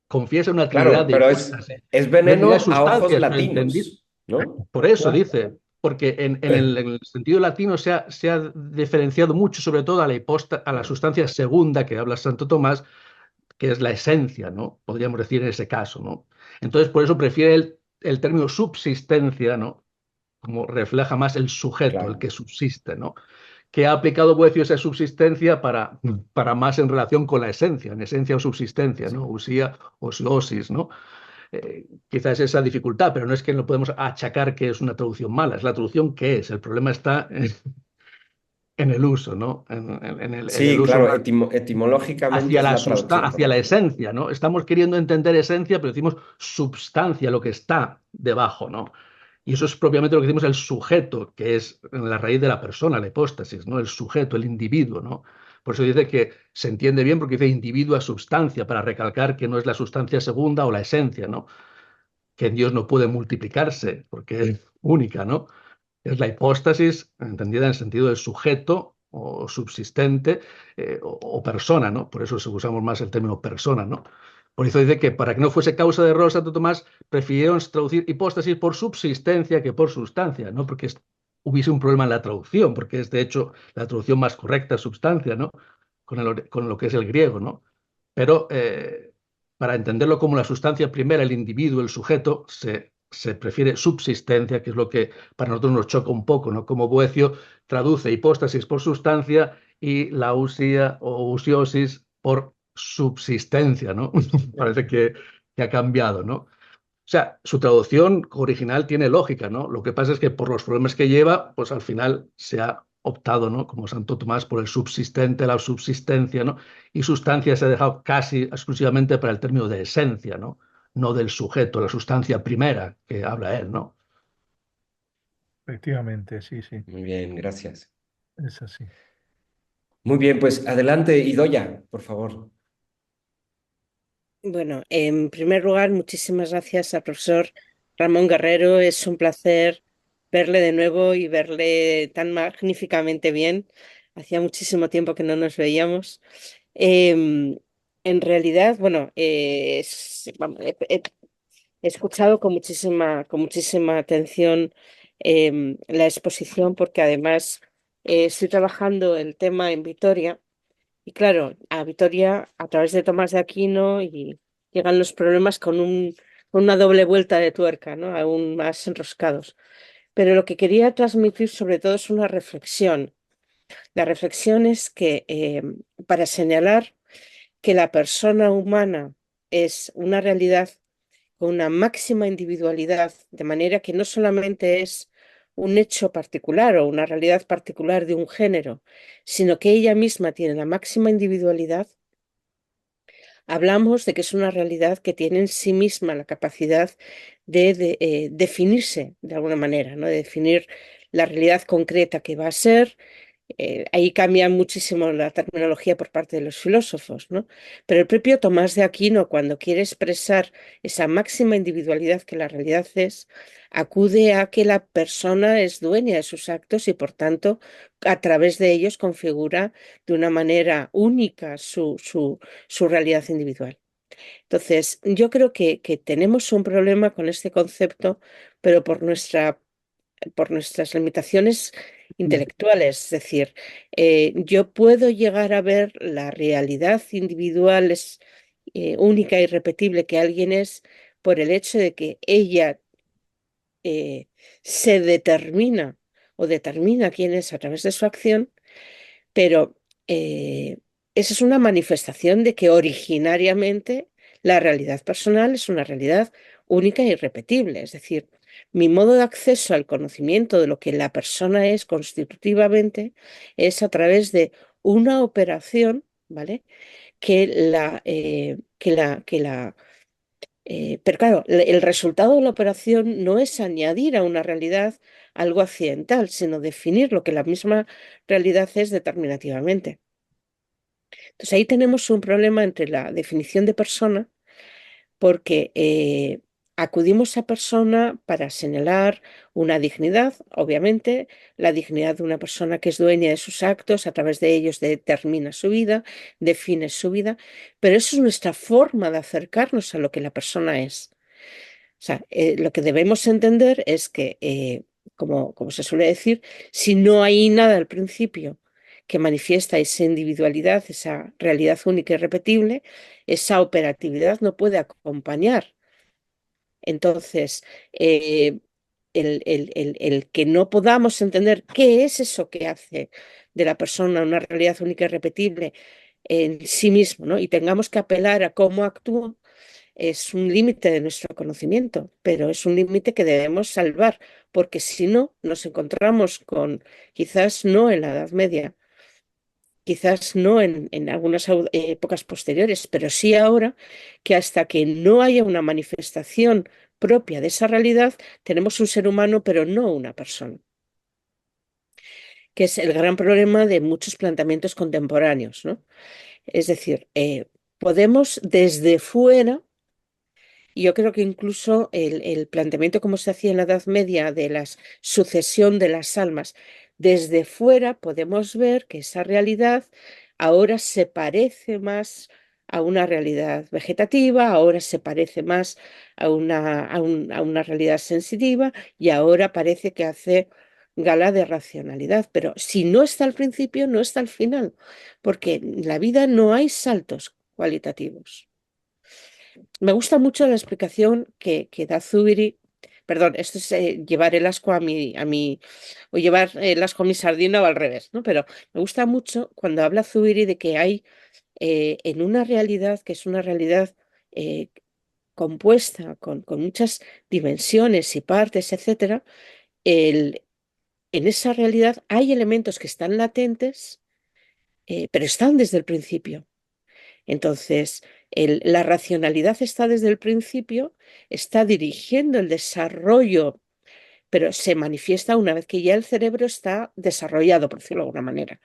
confiesa una trinidad Claro, de pero hipóstasis. es En vez de ya es veneno a ojos sustancia, es entendido. latinos, ¿no? Por eso Claro. dice, porque en el sentido latino se ha diferenciado mucho, sobre todo a la Claro, sustancia segunda que habla Santo Tomás, que es la esencia, ¿no? Podríamos decir en ese caso, ¿no? Entonces, por eso prefiere el término subsistencia, ¿no? Como refleja más el sujeto, el claro. que subsiste, ¿no? Que ha aplicado Boecio esa subsistencia para más en relación con la esencia, en esencia o subsistencia, ¿no? Usía, osiosis, ¿no? Quizás esa dificultad, pero no es que no podemos achacar que es una traducción mala, es la traducción que es. El problema está en el uso, ¿no? En el Sí, uso claro, más etimológicamente hacia es la traducción hacia la correcta. esencia, ¿no? Estamos queriendo entender esencia, pero decimos substancia, lo que está debajo, ¿no? Y eso es propiamente lo que decimos el sujeto, que es en la raíz de la persona, la hipóstasis, ¿no? El sujeto, el individuo, ¿no? Por eso dice que se entiende bien porque dice individuo a substancia, para recalcar que no es la sustancia segunda o la esencia, ¿no? Que en Dios no puede multiplicarse porque es única, ¿no? Es la hipóstasis, entendida en el sentido de sujeto o subsistente o persona, ¿no? Por eso usamos más el término persona, ¿no? Por eso dice que para que no fuese causa de error, Santo Tomás prefirieron traducir hipóstasis por subsistencia que por sustancia, ¿no? Porque hubiese un problema en la traducción, porque es de hecho la traducción más correcta, substancia, ¿no? Con lo que es el griego, ¿no? Pero para entenderlo como la sustancia primera, el individuo, el sujeto, se prefiere subsistencia, que es lo que para nosotros nos choca un poco, ¿no? Como Boecio traduce hipóstasis por sustancia y la usía o usiosis por subsistencia, ¿no? Parece que ha cambiado, ¿no? O sea, su traducción original tiene lógica, ¿no? Lo que pasa es que por los problemas que lleva, pues al final se ha optado, ¿no? Como Santo Tomás, por el subsistente, la subsistencia, ¿no? Y sustancia se ha dejado casi exclusivamente para el término de esencia, ¿no? No del sujeto, la sustancia primera que habla él, ¿no? Efectivamente, sí, sí, Muy bien, gracias. es así. Muy bien, pues adelante, Idoya, por favor. Bueno, en primer lugar, muchísimas gracias al profesor Ramón Guerrero. Es un placer verle de nuevo y verle tan magníficamente bien. Hacía muchísimo tiempo que no nos veíamos. Em, en realidad, bueno, he escuchado con muchísima atención la exposición porque además estoy trabajando el tema en Vitoria. Y claro, a Vitoria, a través de Tomás de Aquino, y llegan los problemas con una doble vuelta de tuerca, ¿no? Aún más enroscados. Pero lo que quería transmitir sobre todo es una reflexión. La reflexión es que para señalar que la persona humana es una realidad con una máxima individualidad, de manera que no solamente es un hecho particular o una realidad particular de un género, sino que ella misma tiene la máxima individualidad. Hablamos de que es una realidad que tiene en sí misma la capacidad de definirse de alguna manera, ¿no? De definir la realidad concreta que va a ser. Ahí cambia muchísimo la terminología por parte de los filósofos, ¿no? Pero el propio Tomás de Aquino, cuando quiere expresar esa máxima individualidad que la realidad es, acude a que la persona es dueña de sus actos y, por tanto, a través de ellos configura de una manera única su realidad individual. Entonces, yo creo que tenemos un problema con este concepto, pero por nuestras limitaciones intelectuales. Es decir, yo puedo llegar a ver la realidad individual única y irrepetible que alguien es por el hecho de que ella se determina o determina quién es a través de su acción, pero esa es una manifestación de que originariamente la realidad personal es una realidad única e irrepetible. Es decir, mi modo de acceso al conocimiento de lo que la persona es constitutivamente es a través de una operación, ¿vale? Pero claro, el resultado de la operación no es añadir a una realidad algo accidental, sino definir lo que la misma realidad es determinativamente. Entonces ahí tenemos un problema entre la definición de persona, porque acudimos a persona para señalar una dignidad, obviamente, la dignidad de una persona que es dueña de sus actos, a través de ellos determina su vida, define su vida, pero eso es nuestra forma de acercarnos a lo que la persona es. O sea, lo que debemos entender es que, como se suele decir, si no hay nada al principio que manifiesta esa individualidad, esa realidad única y repetible, esa operatividad no puede acompañar. Entonces, el que no podamos entender qué es eso que hace de la persona una realidad única y repetible en sí mismo, ¿no? Y tengamos que apelar a cómo actúa, es un límite de nuestro conocimiento, pero es un límite que debemos salvar, porque si no, nos encontramos con, quizás no en la Edad Media, quizás no en algunas épocas posteriores, pero sí ahora, que hasta que no haya una manifestación propia de esa realidad, tenemos un ser humano, pero no una persona, que es el gran problema de muchos planteamientos contemporáneos, ¿no? Es decir, podemos desde fuera. Y yo creo que incluso el planteamiento como se hacía en la Edad Media de la sucesión de las almas, desde fuera podemos ver que esa realidad ahora se parece más a una realidad vegetativa, ahora se parece más a una realidad sensitiva y ahora parece que hace gala de racionalidad. Pero si no está al principio, no está al final, porque en la vida no hay saltos cualitativos. Me gusta mucho la explicación que da Zubiri. Perdón, esto es llevar el asco o llevar el asco a mi sardina o al revés, ¿no? Pero me gusta mucho cuando habla Zubiri de que hay en una realidad que es una realidad compuesta con muchas dimensiones y partes, etcétera, en esa realidad hay elementos que están latentes, pero están desde el principio. Entonces, la racionalidad está desde el principio, está dirigiendo el desarrollo, pero se manifiesta una vez que ya el cerebro está desarrollado, por decirlo de alguna manera.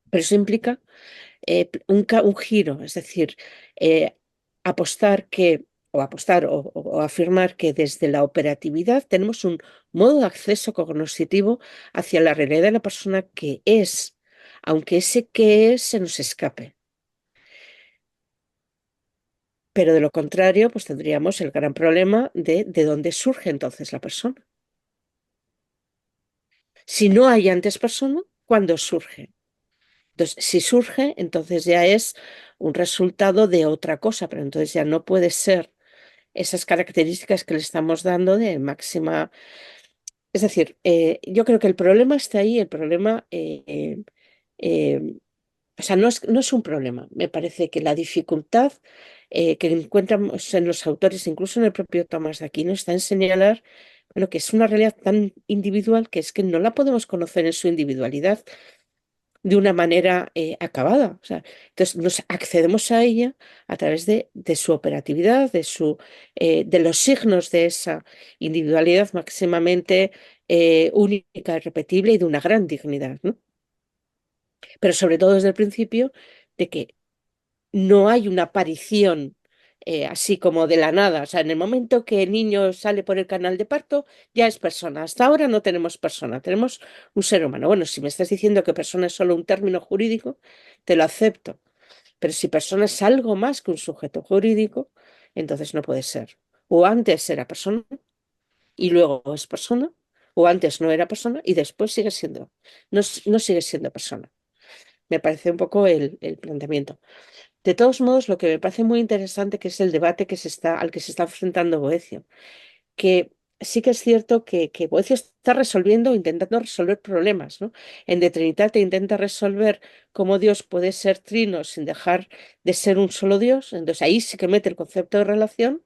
Pero eso implica un giro, es decir, eh, apostar o afirmar que desde la operatividad tenemos un modo de acceso cognitivo hacia la realidad de la persona que es, aunque ese que es se nos escape. Pero de lo contrario, pues tendríamos el gran problema de dónde surge entonces la persona. Si no hay antes persona, ¿cuándo surge? Entonces, si surge, entonces ya es un resultado de otra cosa, pero entonces ya no puede ser esas características que le estamos dando de máxima. Es decir, yo creo que el problema está ahí, el problema, eh, o sea, no es un problema. Me parece que la dificultad que encontramos en los autores, incluso en el propio Tomás de Aquino, está en señalar, bueno, que es una realidad tan individual que es que no la podemos conocer en su individualidad de una manera acabada. O sea, entonces nos accedemos a ella a través de su operatividad, de los signos de esa individualidad máximamente única, irrepetible y de una gran dignidad, ¿no? Pero sobre todo desde el principio de que no hay una aparición así como de la nada. O sea, en el momento que el niño sale por el canal de parto, ya es persona. Hasta ahora no tenemos persona, tenemos un ser humano. Bueno, si me estás diciendo que persona es solo un término jurídico, te lo acepto. Pero si persona es algo más que un sujeto jurídico, entonces no puede ser. O antes era persona y luego es persona, o antes no era persona y después sigue siendo. No sigue siendo persona. Me parece un poco el planteamiento. De todos modos, lo que me parece muy interesante que es el debate al que se está enfrentando Boecio, que sí que es cierto que Boecio está resolviendo, intentando resolver problemas, ¿no? En De Trinitate intenta resolver cómo Dios puede ser trino sin dejar de ser un solo Dios, entonces ahí sí que mete el concepto de relación,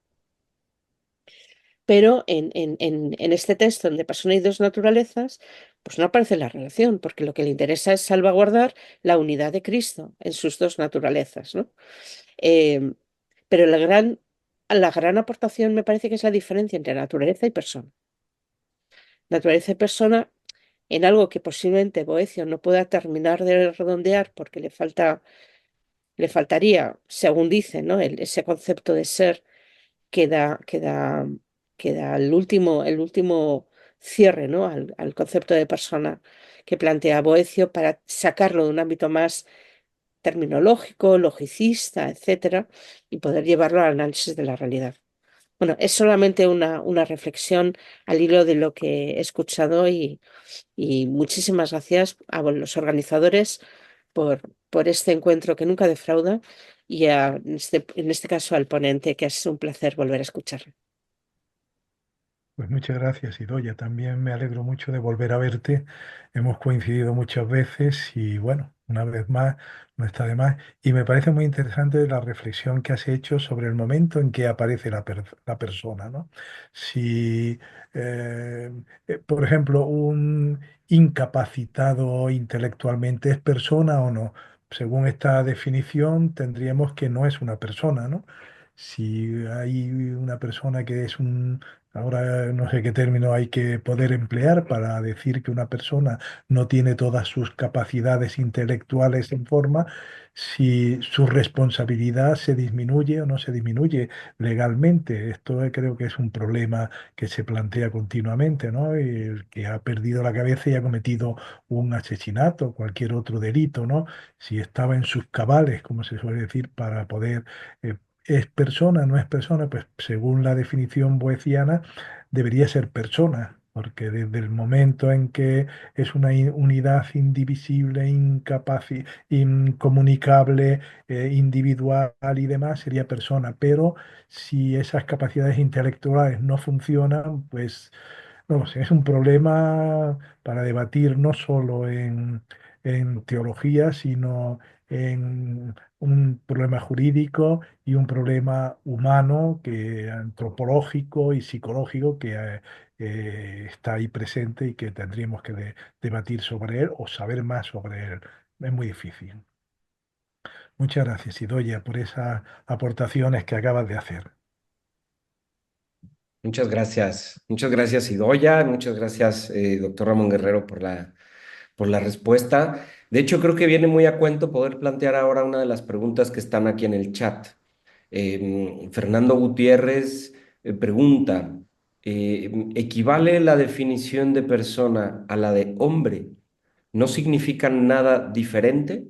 pero en este texto, en De persona y dos naturalezas, pues no aparece la relación, porque lo que le interesa es salvaguardar la unidad de Cristo en sus dos naturalezas, ¿no? Eh, pero la gran aportación me parece que es la diferencia entre naturaleza y persona. Naturaleza y persona en algo que posiblemente Boecio no pueda terminar de redondear porque le faltaría, según dice, ¿no? Ese concepto de ser que da el último cierre, ¿no? al concepto de persona que plantea Boecio para sacarlo de un ámbito más terminológico, logicista, etcétera, y poder llevarlo al análisis de la realidad. Bueno, es solamente una reflexión al hilo de lo que he escuchado y muchísimas gracias a los organizadores por este encuentro que nunca defrauda y en este caso al ponente, que es un placer volver a escucharlo. Pues muchas gracias, Idoia. También me alegro mucho de volver a verte. Hemos coincidido muchas veces y bueno, una vez más, no está de más. Y me parece muy interesante la reflexión que has hecho sobre el momento en que aparece la persona, ¿no? Si, eh, por ejemplo, un incapacitado intelectualmente es persona o no. Según esta definición, tendríamos que no es una persona, ¿no? Si hay una persona que es un. Ahora no sé qué término hay que poder emplear para decir que una persona no tiene todas sus capacidades intelectuales en forma, si su responsabilidad se disminuye o no se disminuye legalmente. Esto creo que es un problema que se plantea continuamente, ¿no? El que ha perdido la cabeza y ha cometido un asesinato o cualquier otro delito, ¿no? Si estaba en sus cabales, como se suele decir, para poder ¿es persona, no es persona? Pues según la definición boeciana, debería ser persona, porque desde el momento en que es una unidad indivisible, incomunicable, individual y demás, sería persona. Pero si esas capacidades intelectuales no funcionan, pues no lo sé, es un problema para debatir no solo en teología, sino en un problema jurídico y un problema humano, antropológico y psicológico está ahí presente y que tendríamos que debatir sobre él o saber más sobre él. Es muy difícil. Muchas gracias, Idoia, por esas aportaciones que acabas de hacer. Muchas gracias, Idoya, muchas gracias, doctor Ramón Guerrero, por la respuesta. De hecho, creo que viene muy a cuento poder plantear ahora una de las preguntas que están aquí en el chat. Fernando Gutiérrez pregunta, ¿equivale la definición de persona a la de hombre? ¿No significan nada diferente?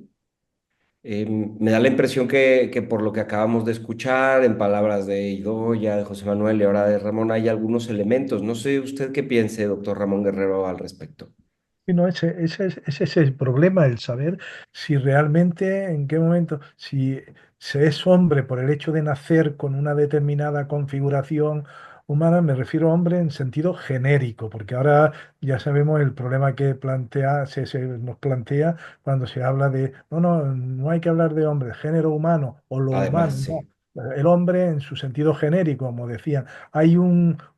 Me da la impresión que por lo que acabamos de escuchar, en palabras de Idoya, de José Manuel y ahora de Ramón, hay algunos elementos. No sé usted qué piense, doctor Ramón Guerrero, al respecto. Sí, no, ese es el problema, el saber si realmente, en qué momento, si se es hombre por el hecho de nacer con una determinada configuración humana, me refiero a hombre en sentido genérico, porque ahora ya sabemos el problema que nos plantea cuando se habla de, no hay que hablar de hombre, género humano o lo Además, humano, sí, no. El hombre en su sentido genérico, como decían.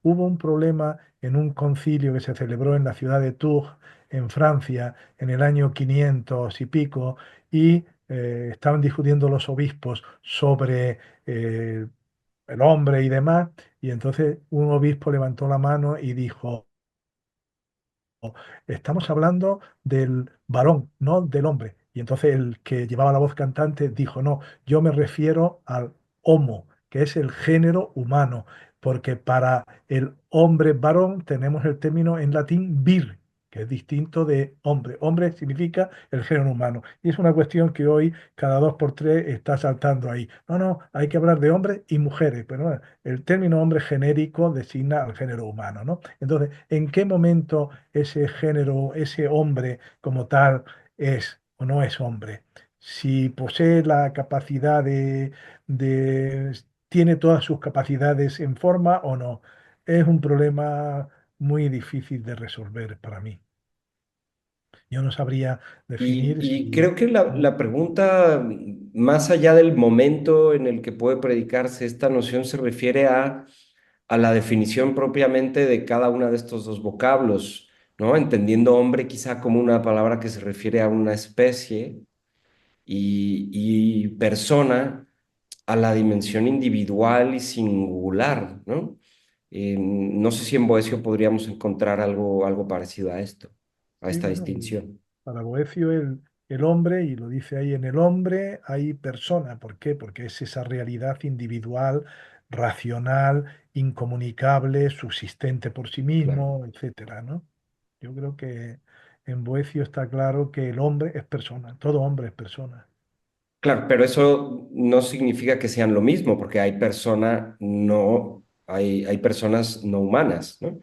Hubo un problema en un concilio que se celebró en la ciudad de Tours, en Francia, en el año 500 y pico, y estaban discutiendo los obispos sobre el hombre y demás, y entonces un obispo levantó la mano y dijo, estamos hablando del varón, no del hombre. Y entonces el que llevaba la voz cantante dijo, no, yo me refiero al homo, que es el género humano, porque para el hombre varón tenemos el término en latín vir, que es distinto de hombre. Hombre significa el género humano. Y es una cuestión que hoy cada dos por tres está saltando ahí. No, hay que hablar de hombres y mujeres, pero bueno, el término hombre genérico designa al género humano, ¿no? Entonces, ¿en qué momento ese género, ese hombre como tal es o no es hombre? Si posee la capacidad tiene todas sus capacidades en forma o no. Es un problema muy difícil de resolver para mí. Yo no sabría definir y si... creo que la pregunta, más allá del momento en el que puede predicarse esta noción, se refiere a la definición propiamente de cada uno de estos dos vocablos, ¿no? Entendiendo hombre quizá como una palabra que se refiere a una especie y persona a la dimensión individual y singular, ¿no? No sé si en Boesio podríamos encontrar algo parecido a esto, a Sí, esta bueno, distinción. para Boecio el hombre, y lo dice ahí, en el hombre hay persona. ¿Por qué? Porque es esa realidad individual, racional, incomunicable, subsistente por sí Claro. mismo, etcétera, ¿no? Yo creo que en Boecio está claro que el hombre es persona, todo hombre es persona. Claro, pero eso no significa que sean lo mismo, porque hay personas no humanas, ¿no?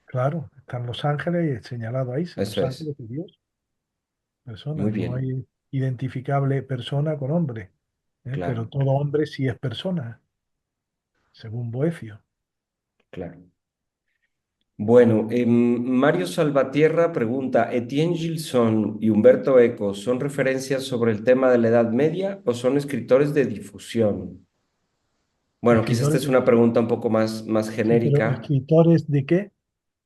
Claro, están los ángeles señalados ahí, Eso los es, ángeles de Dios, personas, muy no bien, hay identificable persona con hombre, pero claro, todo hombre sí es persona, según Boecio. claro. Bueno, Mario Salvatierra pregunta, ¿Etienne Gilson y Humberto Eco son referencias sobre el tema de la Edad Media o son escritores de difusión? Bueno, quizás esta Escritores, es una pregunta un poco más sí, pero genérica, ¿escritores de qué?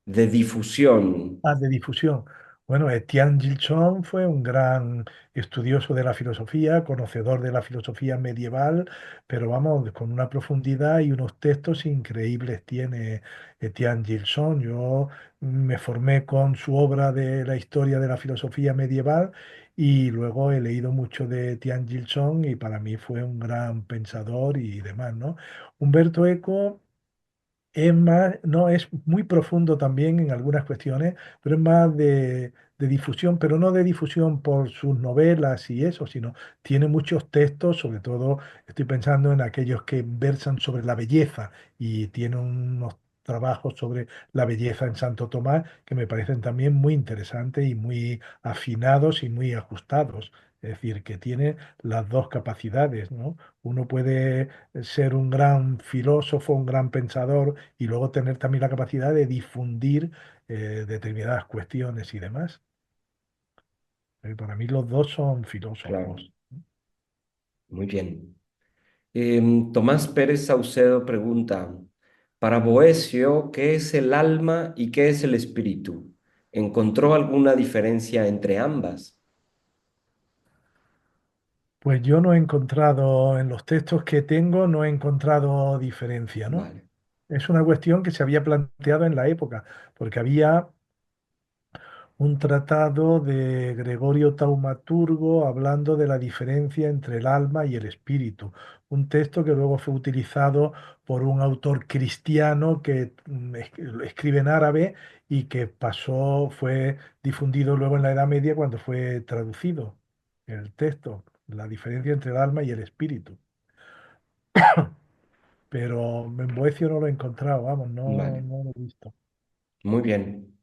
de difusión, Ah, de difusión. Bueno, Etienne Gilson fue un gran estudioso de la filosofía, conocedor de la filosofía medieval, pero vamos, con una profundidad y unos textos increíbles tiene Etienne Gilson. Yo me formé con su obra de la historia de la filosofía medieval y luego he leído mucho de Etienne Gilson y para mí fue un gran pensador y demás, ¿no? Humberto Eco. Es más, no, es muy profundo también en algunas cuestiones, pero es más de difusión, pero no de difusión por sus novelas y eso, sino tiene muchos textos, sobre todo estoy pensando en aquellos que versan sobre la belleza y tiene unos trabajos sobre la belleza en Santo Tomás que me parecen también muy interesantes y muy afinados y muy ajustados. Es decir, que tiene las dos capacidades, ¿no? Uno puede ser un gran filósofo, un gran pensador y luego tener también la capacidad de difundir determinadas cuestiones y demás. Para mí los dos son claro. filósofos. Muy bien. Tomás Pérez Saucedo pregunta, para Boecio, ¿qué es el alma y qué es el espíritu? ¿Encontró alguna diferencia entre ambas? Pues yo no he encontrado, en los textos que tengo, no he encontrado diferencia, ¿no? Vale, Es una cuestión que se había planteado en la época, porque había un tratado de Gregorio Taumaturgo hablando de la diferencia entre el alma y el espíritu. Un texto que luego fue utilizado por un autor cristiano que lo escribe en árabe y que fue difundido luego en la Edad Media cuando fue traducido el texto, la diferencia entre el alma y el espíritu. Pero en Boecio no lo he encontrado, vamos, vale, no lo he visto. muy bien.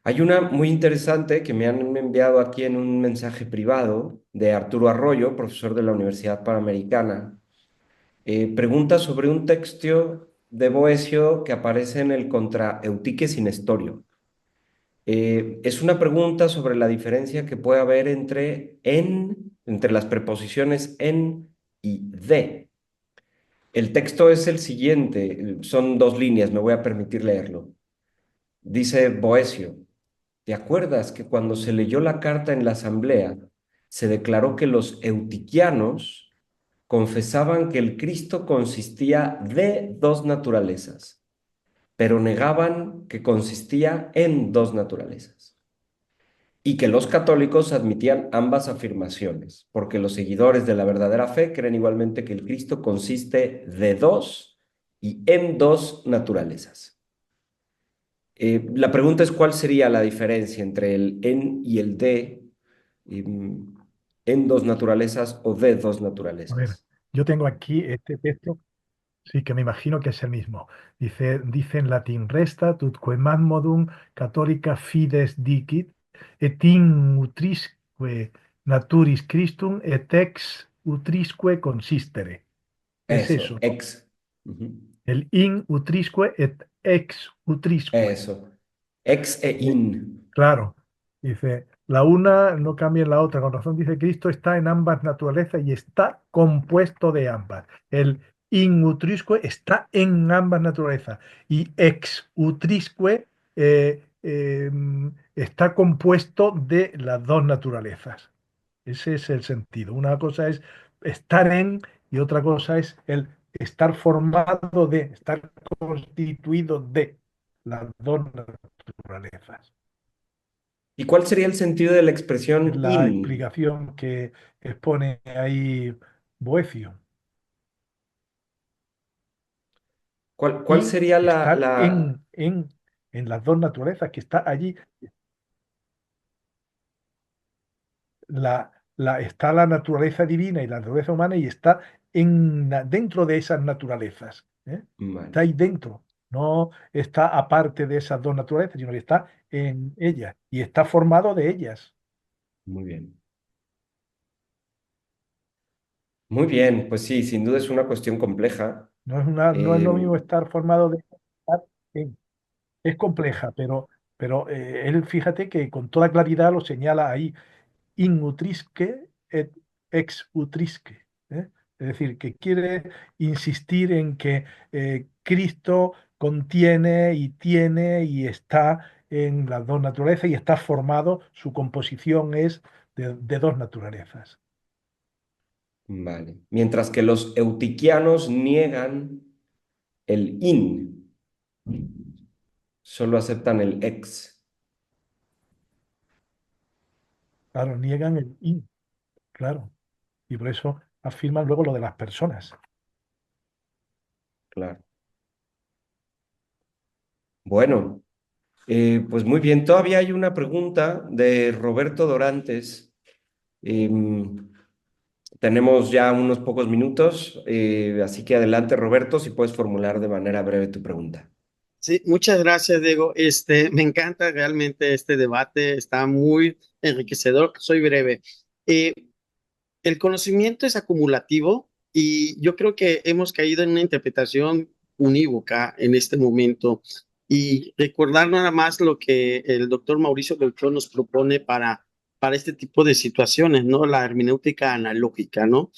Hay una muy interesante que me han enviado aquí en un mensaje privado de Arturo Arroyo, profesor de la Universidad Panamericana. Pregunta sobre un texto de Boecio que aparece en el Contra Eutique sin Nestorio. Es una pregunta sobre la diferencia que puede haber entre las preposiciones en y de. El texto es el siguiente, son dos líneas, me voy a permitir leerlo. Dice Boecio, ¿te acuerdas que cuando se leyó la carta en la asamblea, se declaró que los eutiquianos confesaban que el Cristo consistía de dos naturalezas, pero negaban que consistía en dos naturalezas? Y que los católicos admitían ambas afirmaciones, porque los seguidores de la verdadera fe creen igualmente que el Cristo consiste de dos y en dos naturalezas. La pregunta es cuál sería la diferencia entre el en y el de, em, en dos naturalezas o de dos A ver, naturalezas. yo tengo aquí este texto. Sí, que me imagino que es el mismo. Dice en latín, resta tutque modum catholica fides dicit, et in utrisque naturis Christum et ex utrisque consistere. Es Eso, eso, ¿no? ex. Ujú. El in utrisque et ex utrisque. Eso. Ex e in. Claro, dice, la una no cambia en la otra. Con razón dice Cristo está en ambas naturalezas y está compuesto de ambas. El in utrisque está en ambas naturalezas y ex utrisque está compuesto de las dos naturalezas. Ese es el sentido. Una cosa es estar en y otra cosa es el estar formado de, estar constituido de las dos naturalezas. ¿Y cuál sería el sentido de la Es expresión la in? explicación que expone ahí Boecio. ¿Cuál Y sería estar en las dos naturalezas, que está allí, está la naturaleza divina y la naturaleza humana y está dentro de esas naturalezas. ¿Eh? Está Vale, ahí dentro, no está aparte de esas dos naturalezas, sino que está en ellas y está formado de ellas. muy bien. Muy bien, pues sí, sin duda es una cuestión compleja. No es lo mismo Em, estar formado de estar en. Es compleja, pero él fíjate que con toda claridad lo señala ahí, in utrisque et ex utrisque. ¿Eh? Es decir, que quiere insistir en que Cristo contiene y tiene y está en las dos naturalezas y está formado, su composición es de dos naturalezas. vale. Mientras que los eutiquianos niegan el in, solo aceptan el ex. Claro, niegan el in, claro. Y por eso afirman luego lo de las personas. Claro. Bueno, pues muy bien. Todavía hay una pregunta de Roberto Dorantes. Em, Tenemos ya unos pocos minutos, así que adelante, Roberto, si puedes formular de manera breve tu pregunta. Sí, muchas gracias, Diego. Me encanta realmente este debate, está muy enriquecedor. Soy breve. Eh, el conocimiento es acumulativo y yo creo que hemos caído en una interpretación unívoca en este momento y recordar nada más lo que el doctor Mauricio Beltrón nos propone para este tipo de situaciones, ¿no? La hermenéutica analógica, ¿no?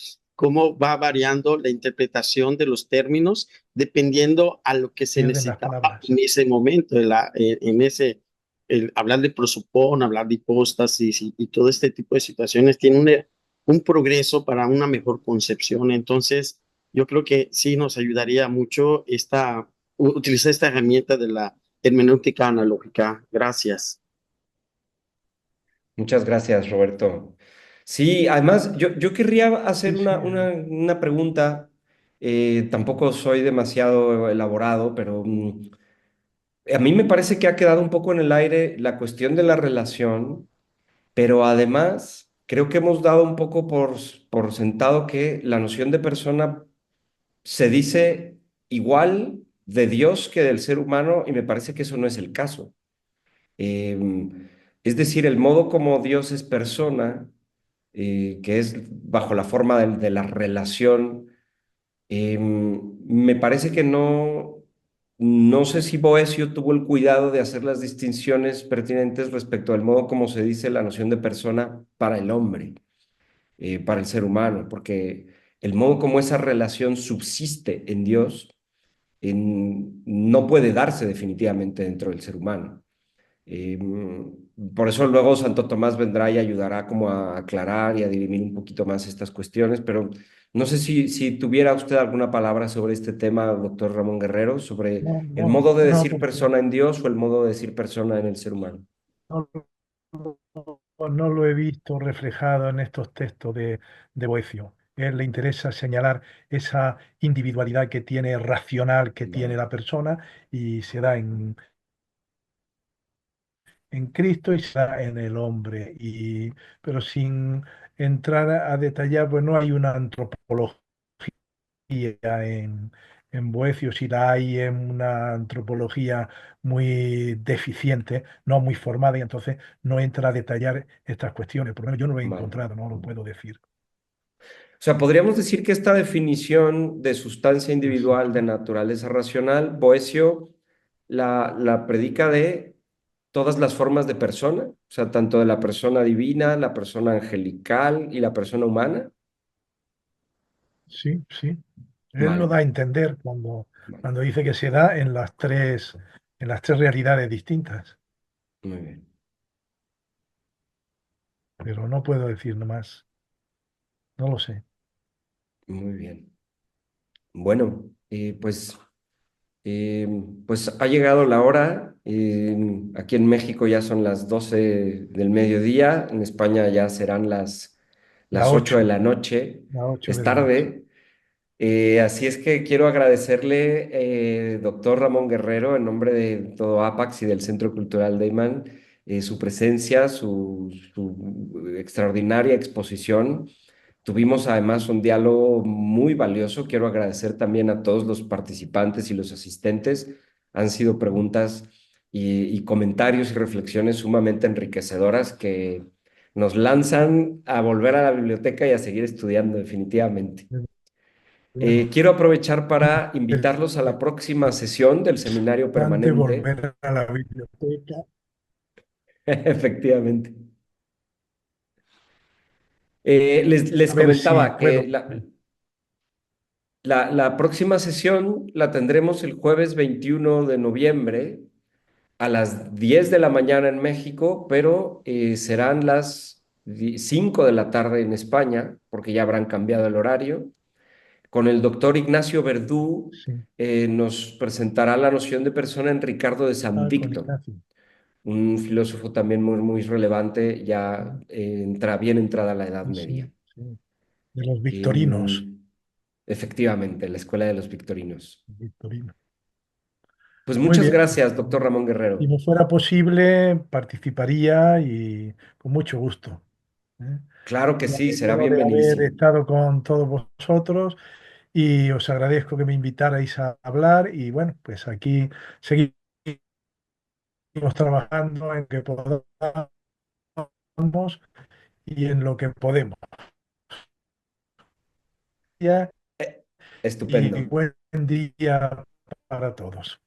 cómo va variando la interpretación de los términos dependiendo a lo que se Pierden las necesitaba palabras. en ese momento, hablar de prosopón, hablar de hipóstasis y todo este tipo de situaciones tiene un progreso para una mejor concepción. Entonces, yo creo que sí nos ayudaría mucho utilizar esta herramienta de la hermenéutica analógica. Gracias. Muchas gracias, Roberto. Sí, además, yo querría hacer Sí, sí, una pregunta. Tampoco soy demasiado elaborado, pero a mí me parece que ha quedado un poco en el aire la cuestión de la relación, pero además creo que hemos dado un poco por sentado que la noción de persona se dice igual de Dios que del ser humano y me parece que eso no es el caso. Es decir, el modo como Dios es persona, que es bajo la forma de la relación, me parece que no sé si Boesio tuvo el cuidado de hacer las distinciones pertinentes respecto al modo como se dice la noción de persona para el hombre, para el ser humano, porque el modo como esa relación subsiste en Dios no puede darse definitivamente dentro del ser humano. Por eso luego Santo Tomás vendrá y ayudará como a aclarar y a dirimir un poquito más estas cuestiones, pero no sé si tuviera usted alguna palabra sobre este tema, doctor Ramón Guerrero, sobre no, el no, modo de no, decir porque persona en Dios o el modo de decir persona en el ser humano. no, no lo he visto reflejado en estos textos de Boecio. A él le interesa señalar esa individualidad que tiene, racional que tiene Vale, la persona y se da en Cristo y se da en el hombre. Pero sin entrar a detallar, pues no hay una antropología en Boecio, si la hay en una antropología muy deficiente, no muy formada, y entonces no entra a detallar estas cuestiones. Por lo menos yo no lo he vale. encontrado, no lo puedo decir. O sea, podríamos decir que esta definición de sustancia individual de Exacto. naturaleza racional, Boesio la predica de todas las formas de persona, o sea, tanto de la persona divina, la persona angelical y la persona humana. Sí, sí. Él lo Vale, da a entender vale, cuando dice que se da en las tres realidades distintas, muy bien, pero no puedo decir más. No lo sé. muy bien. Bueno, eh, pues ha llegado la hora. Aquí en México ya son las 12 del mediodía, en España ya serán La las 8 de 8, la noche, la 8 es de la noche. tarde. Así es que quiero agradecerle, doctor Ramón Guerrero, en nombre de todo APAX y del Centro Cultural Deiman, su presencia, su extraordinaria exposición. Tuvimos además un diálogo muy valioso. Quiero agradecer también a todos los participantes y los asistentes. Han sido preguntas y comentarios y reflexiones sumamente enriquecedoras que nos lanzan a volver a la biblioteca y a seguir estudiando definitivamente. Bueno, Quiero aprovechar para invitarlos a la próxima sesión del seminario antes permanente. volver a la biblioteca. Efectivamente. Les A ver si comentaba que puedo. la próxima sesión la tendremos el jueves 21 de noviembre a las 10 de la mañana en México, pero serán las 5 de la tarde en España, porque ya habrán cambiado el horario. Con el doctor Ignacio Verdú Sí. nos presentará la noción de persona en Ricardo de San Con Víctor, Ignacio. un filósofo también muy relevante, ya bien entrada la Edad Sí, Media. sí, sí. De los victorinos. Em, Efectivamente, la Escuela de los Victorinos. Victorino. Pues Muy muchas bien. gracias, doctor Ramón Si Guerrero. me fuera posible, participaría y con mucho gusto. ¿Eh? Claro que Me sí, será alegro de haber bienvenidísimo. estado con todos vosotros y os agradezco que me invitarais a hablar y bueno, pues aquí seguimos trabajando en que podamos y en lo que podemos. Ya, Eh, y Estupendo. buen día para todos.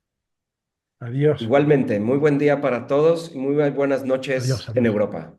Adiós. Igualmente, muy buen día para todos y muy buenas Adiós, noches en adiós. Europa.